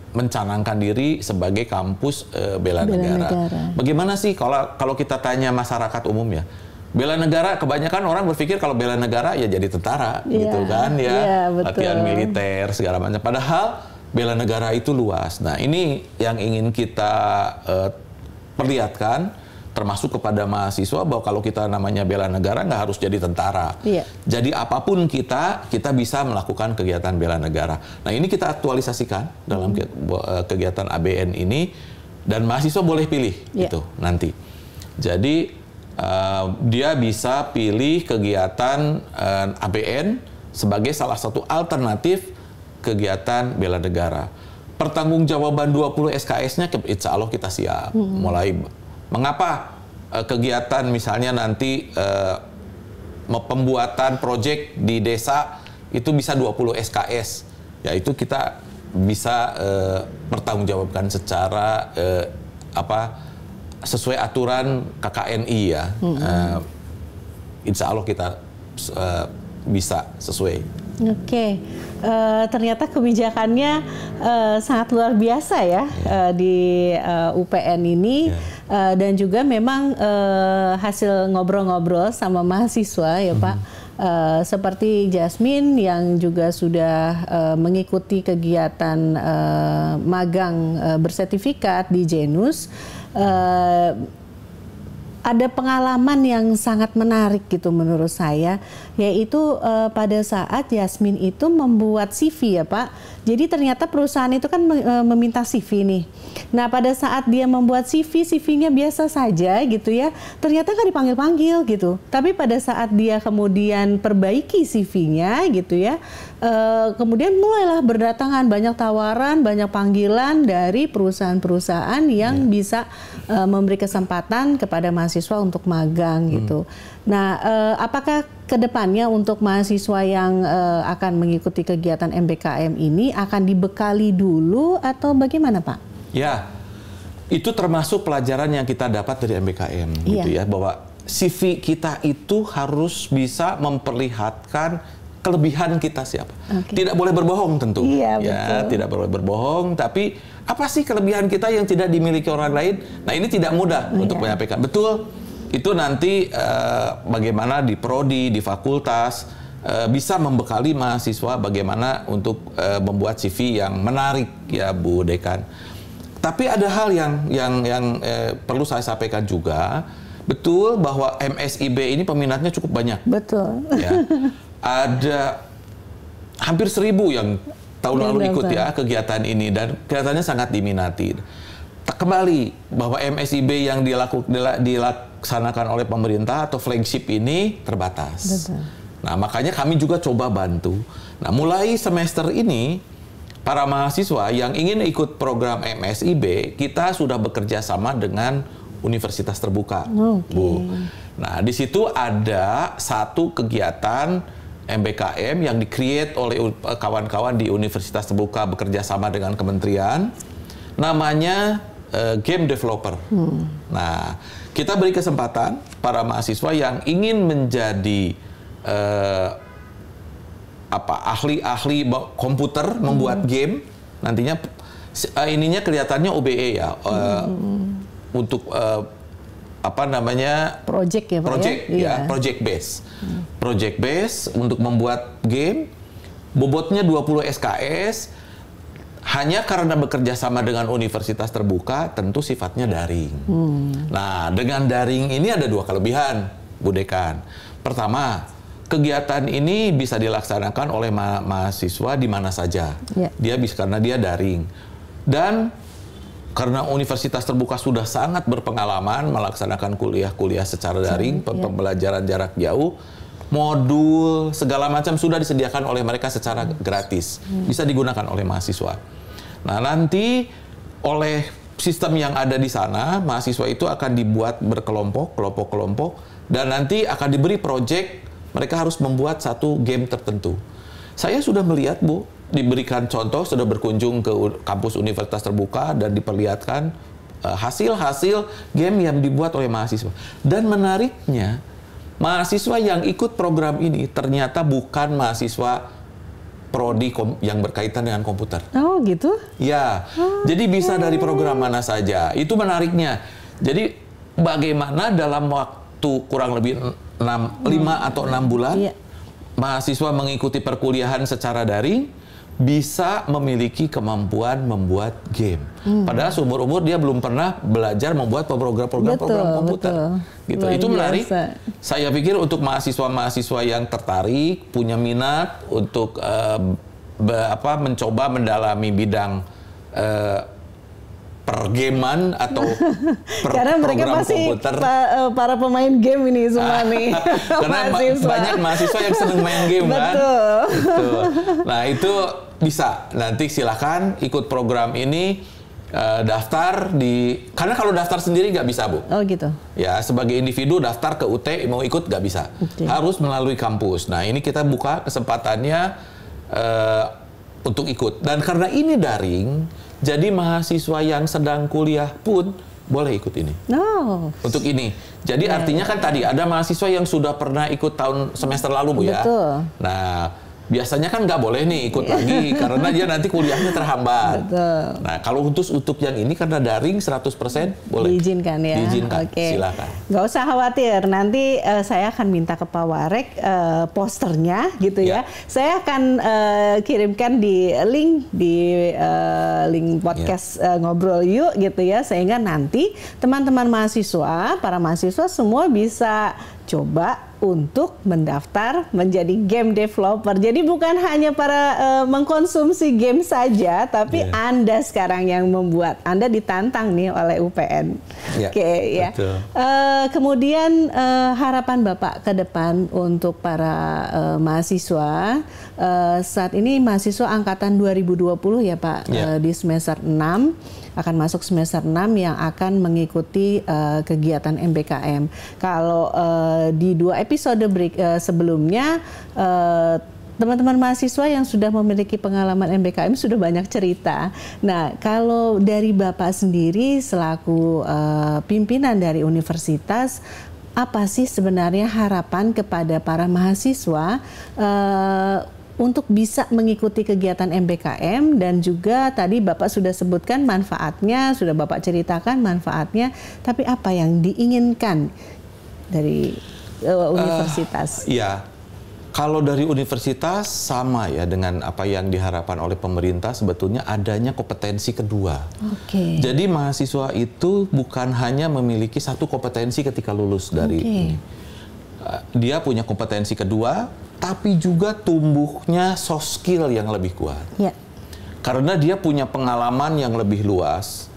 mencanangkan diri sebagai kampus bela negara. Bagaimana sih kalau kita tanya masyarakat umum ya? Bela negara, kebanyakan orang berpikir kalau bela negara ya jadi tentara, gitu kan ya, latihan militer segala macam. Padahal bela negara itu luas. Nah, ini yang ingin kita perlihatkan, termasuk kepada mahasiswa, bahwa kalau kita namanya bela negara nggak harus jadi tentara. Jadi apapun kita bisa melakukan kegiatan bela negara. Nah, ini kita aktualisasikan dalam kegiatan ABN ini, dan mahasiswa boleh pilih itu nanti. Jadi dia bisa pilih kegiatan ABN sebagai salah satu alternatif kegiatan bela negara. Pertanggungjawaban 20 SKS-nya insya Allah kita siap. Mulai mengapa kegiatan misalnya nanti pembuatan proyek di desa itu bisa 20 SKS, yaitu kita bisa pertanggungjawabkan secara sesuai aturan KKNI ya. Insya Allah kita bisa sesuai. Oke. Ternyata kebijakannya sangat luar biasa ya, di UPN ini, dan juga memang hasil ngobrol-ngobrol sama mahasiswa ya Pak, seperti Jasmine yang juga sudah mengikuti kegiatan magang bersertifikat di Genus. Ada pengalaman yang sangat menarik gitu menurut saya, yaitu pada saat Jasmine itu membuat CV ya Pak. Jadi ternyata perusahaan itu kan meminta CV nih. Nah, pada saat dia membuat CV-nya biasa saja gitu ya, ternyata nggak dipanggil-panggil gitu. Tapi pada saat dia kemudian perbaiki CV-nya gitu ya, kemudian mulailah berdatangan banyak tawaran, banyak panggilan dari perusahaan-perusahaan yang bisa memberi kesempatan kepada mahasiswa untuk magang gitu. Nah, apakah kedepannya untuk mahasiswa yang akan mengikuti kegiatan MBKM ini akan dibekali dulu atau bagaimana Pak? Ya, itu termasuk pelajaran yang kita dapat dari MBKM gitu ya, bahwa CV kita itu harus bisa memperlihatkan kelebihan kita siapa. Tidak boleh berbohong tentu. Ya, tidak boleh berbohong, tapi apa sih kelebihan kita yang tidak dimiliki orang lain? Nah, ini tidak mudah untuk menyampaikan. Betul. Itu nanti bagaimana di prodi, di fakultas bisa membekali mahasiswa bagaimana untuk membuat CV yang menarik ya Bu Dekan. Tapi ada hal yang perlu saya sampaikan juga. Betul bahwa MSIB ini peminatnya cukup banyak. Betul. Ya. Ada hampir 1.000 yang tahun lalu ikut ya kegiatan ini, dan kelihatannya sangat diminati. Kembali bahwa MSIB yang dilaksanakan oleh pemerintah atau flagship ini terbatas. Betul. Nah, makanya kami juga coba bantu. Nah, mulai semester ini para mahasiswa yang ingin ikut program MSIB, kita sudah bekerja sama dengan universitas terbuka, Bu. Nah, di situ ada satu kegiatan MBKM yang di-create oleh kawan-kawan di universitas terbuka bekerja sama dengan kementerian, namanya game developer. Nah, kita beri kesempatan para mahasiswa yang ingin menjadi ahli-ahli komputer membuat game, nantinya ininya kelihatannya OBE ya, untuk project ya Pak, project base. Project base untuk membuat game, bobotnya 20 SKS, hanya karena bekerja sama dengan universitas terbuka, tentu sifatnya daring. Nah, dengan daring ini ada dua kelebihan, Bu Dekan. Pertama, kegiatan ini bisa dilaksanakan oleh mahasiswa di mana saja. Dia bisa karena dia daring. Dan karena universitas terbuka sudah sangat berpengalaman melaksanakan kuliah-kuliah secara daring, pembelajaran jarak jauh, modul, segala macam sudah disediakan oleh mereka secara gratis. Bisa digunakan oleh mahasiswa. Nah, nanti oleh sistem yang ada di sana, mahasiswa itu akan dibuat berkelompok, kelompok-kelompok, dan nanti akan diberi proyek, mereka harus membuat satu game tertentu. Saya sudah melihat, Bu, diberikan contoh, sudah berkunjung ke kampus universitas terbuka dan diperlihatkan hasil-hasil game yang dibuat oleh mahasiswa. Dan menariknya, mahasiswa yang ikut program ini ternyata bukan mahasiswa prodi yang berkaitan dengan komputer. Oh gitu? Ya, jadi bisa dari program mana saja. Itu menariknya. Jadi bagaimana dalam waktu kurang lebih 5 atau 6 bulan, mahasiswa mengikuti perkuliahan secara daring, bisa memiliki kemampuan membuat game. Padahal seumur-umur dia belum pernah belajar membuat program komputer. Gitu. Itu menarik. Saya pikir untuk mahasiswa-mahasiswa yang tertarik, punya minat untuk mencoba mendalami bidang pergaman atau karena mereka pasti para pemain game ini semua nih. Karena banyak mahasiswa yang senang main game kan. Betul. Nah itu bisa. Nanti silakan ikut program ini, daftar karena kalau daftar sendiri nggak bisa, Bu. Oh gitu. Ya, sebagai individu daftar ke UT mau ikut nggak bisa. Harus melalui kampus. Nah ini kita buka kesempatannya untuk ikut. Dan karena ini daring, jadi mahasiswa yang sedang kuliah pun boleh ikut ini. Untuk ini. Jadi artinya kan tadi ada mahasiswa yang sudah pernah ikut semester lalu, Bu, ya. Betul. Nah, biasanya kan nggak boleh nih ikut lagi karena dia nanti kuliahnya terhambat. Betul. Nah, kalau untuk yang ini karena daring 100% boleh. Diizinkan ya. Diizinkan. Oke. Silakan. Nggak usah khawatir. Nanti saya akan minta ke Pak Warek posternya gitu ya. Saya akan kirimkan di link podcast Ngobrol Yuk gitu ya, sehingga nanti teman-teman mahasiswa, para mahasiswa semua bisa coba untuk mendaftar menjadi game developer. Jadi bukan hanya para mengkonsumsi game saja, tapi Anda sekarang yang membuat. Anda ditantang nih oleh UPN. Oke, ya. Kemudian harapan Bapak ke depan untuk para mahasiswa. Saat ini mahasiswa angkatan 2020 ya Pak, di semester 6. Akan masuk semester 6 yang akan mengikuti kegiatan MBKM. Kalau di 2 episode sebelumnya, teman-teman mahasiswa yang sudah memiliki pengalaman MBKM sudah banyak cerita. Nah, kalau dari Bapak sendiri selaku pimpinan dari universitas, apa sih sebenarnya harapan kepada para mahasiswa untuk bisa mengikuti kegiatan MBKM, dan juga tadi Bapak sudah sebutkan manfaatnya, sudah Bapak ceritakan manfaatnya, tapi apa yang diinginkan dari universitas? Ya, kalau dari universitas sama ya dengan apa yang diharapkan oleh pemerintah, sebetulnya adanya kompetensi kedua. Jadi mahasiswa itu bukan hanya memiliki satu kompetensi ketika lulus dari ini. Dia punya kompetensi kedua, tapi juga tumbuhnya soft skill yang lebih kuat. Karena dia punya pengalaman yang lebih luas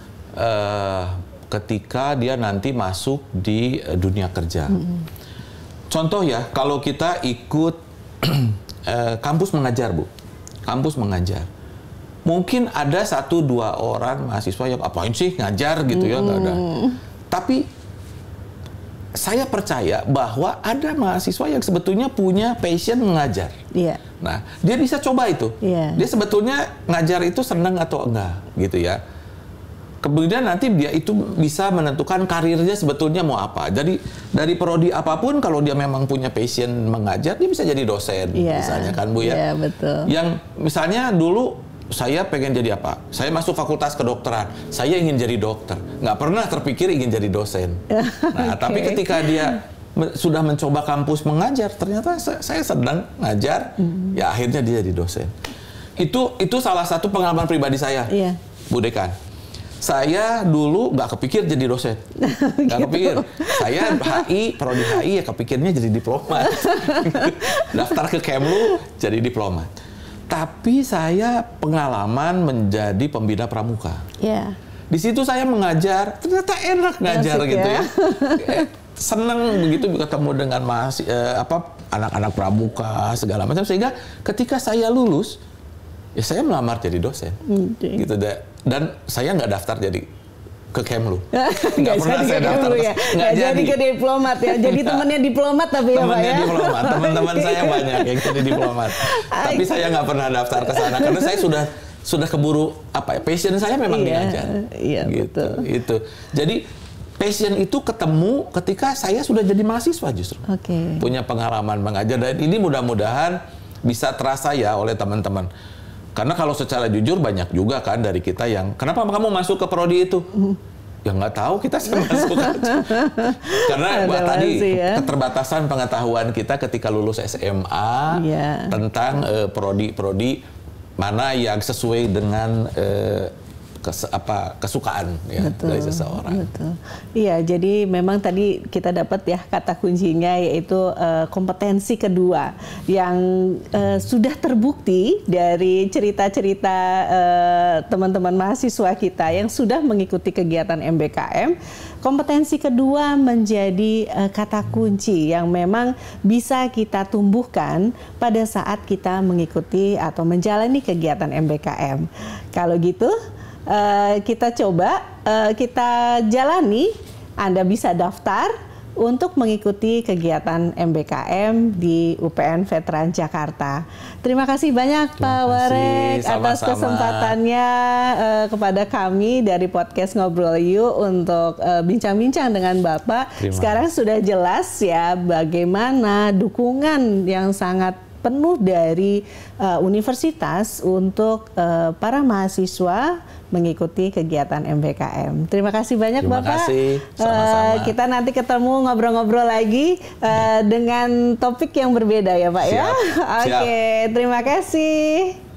ketika dia nanti masuk di dunia kerja. Contoh ya, kalau kita ikut kampus mengajar, Bu. Kampus mengajar. Mungkin ada 1-2 orang mahasiswa yang apain sih ngajar gitu ya, nggak ada. Tapi saya percaya bahwa ada mahasiswa yang sebetulnya punya passion mengajar. Nah, dia bisa coba itu. Dia sebetulnya ngajar itu senang atau enggak, gitu ya. Kemudian nanti dia itu bisa menentukan karirnya sebetulnya mau apa. Jadi dari prodi apapun, kalau dia memang punya passion mengajar, dia bisa jadi dosen, misalnya kan, Bu ya. Betul. Yang misalnya dulu saya pengen jadi apa? Saya masuk fakultas kedokteran. Saya ingin jadi dokter. Nggak pernah terpikir ingin jadi dosen. Nah, tapi ketika dia sudah mencoba kampus mengajar, ternyata saya sedang ngajar, ya akhirnya dia jadi dosen. Itu salah satu pengalaman pribadi saya, Bu Dekan. Saya dulu nggak kepikir jadi dosen. Nggak kepikir. Saya prodi HI ya kepikirnya jadi diplomat. Daftar ke Kemlu jadi diplomat. Tapi saya pengalaman menjadi pembina pramuka. Di situ saya mengajar, ternyata enak ngajar gitu ya. senang begitu ketemu dengan anak-anak pramuka segala macam, sehingga ketika saya lulus ya saya melamar jadi dosen gitu deh. Dan saya nggak daftar jadi ke Kemlu, nggak pernah saya daftar ya. Nggak jadi ke diplomat ya, jadi temennya diplomat tapi ya Pak ya. Diplomat, teman-teman saya banyak yang jadi diplomat, tapi saya nggak pernah daftar ke sana karena saya sudah keburu passion saya memang diajar. Iya, gitu. betul. Itu. Jadi passion itu ketemu ketika saya sudah jadi mahasiswa justru. Punya pengalaman mengajar, dan ini mudah-mudahan bisa terasa ya oleh teman-teman. Karena kalau secara jujur banyak juga kan dari kita yang, kenapa kamu masuk ke prodi itu? Ya nggak tahu, kita masuk aja. Karena tadi keterbatasan pengetahuan kita ketika lulus SMA tentang prodi-prodi mana yang sesuai dengan kesukaan ya dari seseorang. Betul. Iya, jadi memang tadi kita dapat ya kata kuncinya, yaitu kompetensi kedua yang sudah terbukti dari cerita-cerita teman-teman mahasiswa kita yang sudah mengikuti kegiatan MBKM. Kompetensi kedua menjadi kata kunci yang memang bisa kita tumbuhkan pada saat kita mengikuti atau menjalani kegiatan MBKM. Kalau gitu, kita coba, kita jalani. Anda bisa daftar untuk mengikuti kegiatan MBKM di UPN Veteran Jakarta. Terima kasih banyak Pak Warek atas kesempatannya kepada kami dari podcast Ngobrol Yuk untuk bincang-bincang dengan Bapak. Sekarang sudah jelas ya bagaimana dukungan yang sangat penuh dari universitas untuk para mahasiswa mengikuti kegiatan MBKM. Terima kasih banyak Bapak. Terima kasih. Sama-sama. Kita nanti ketemu ngobrol-ngobrol lagi dengan topik yang berbeda ya Pak. Siap. Ya. Oke, terima kasih.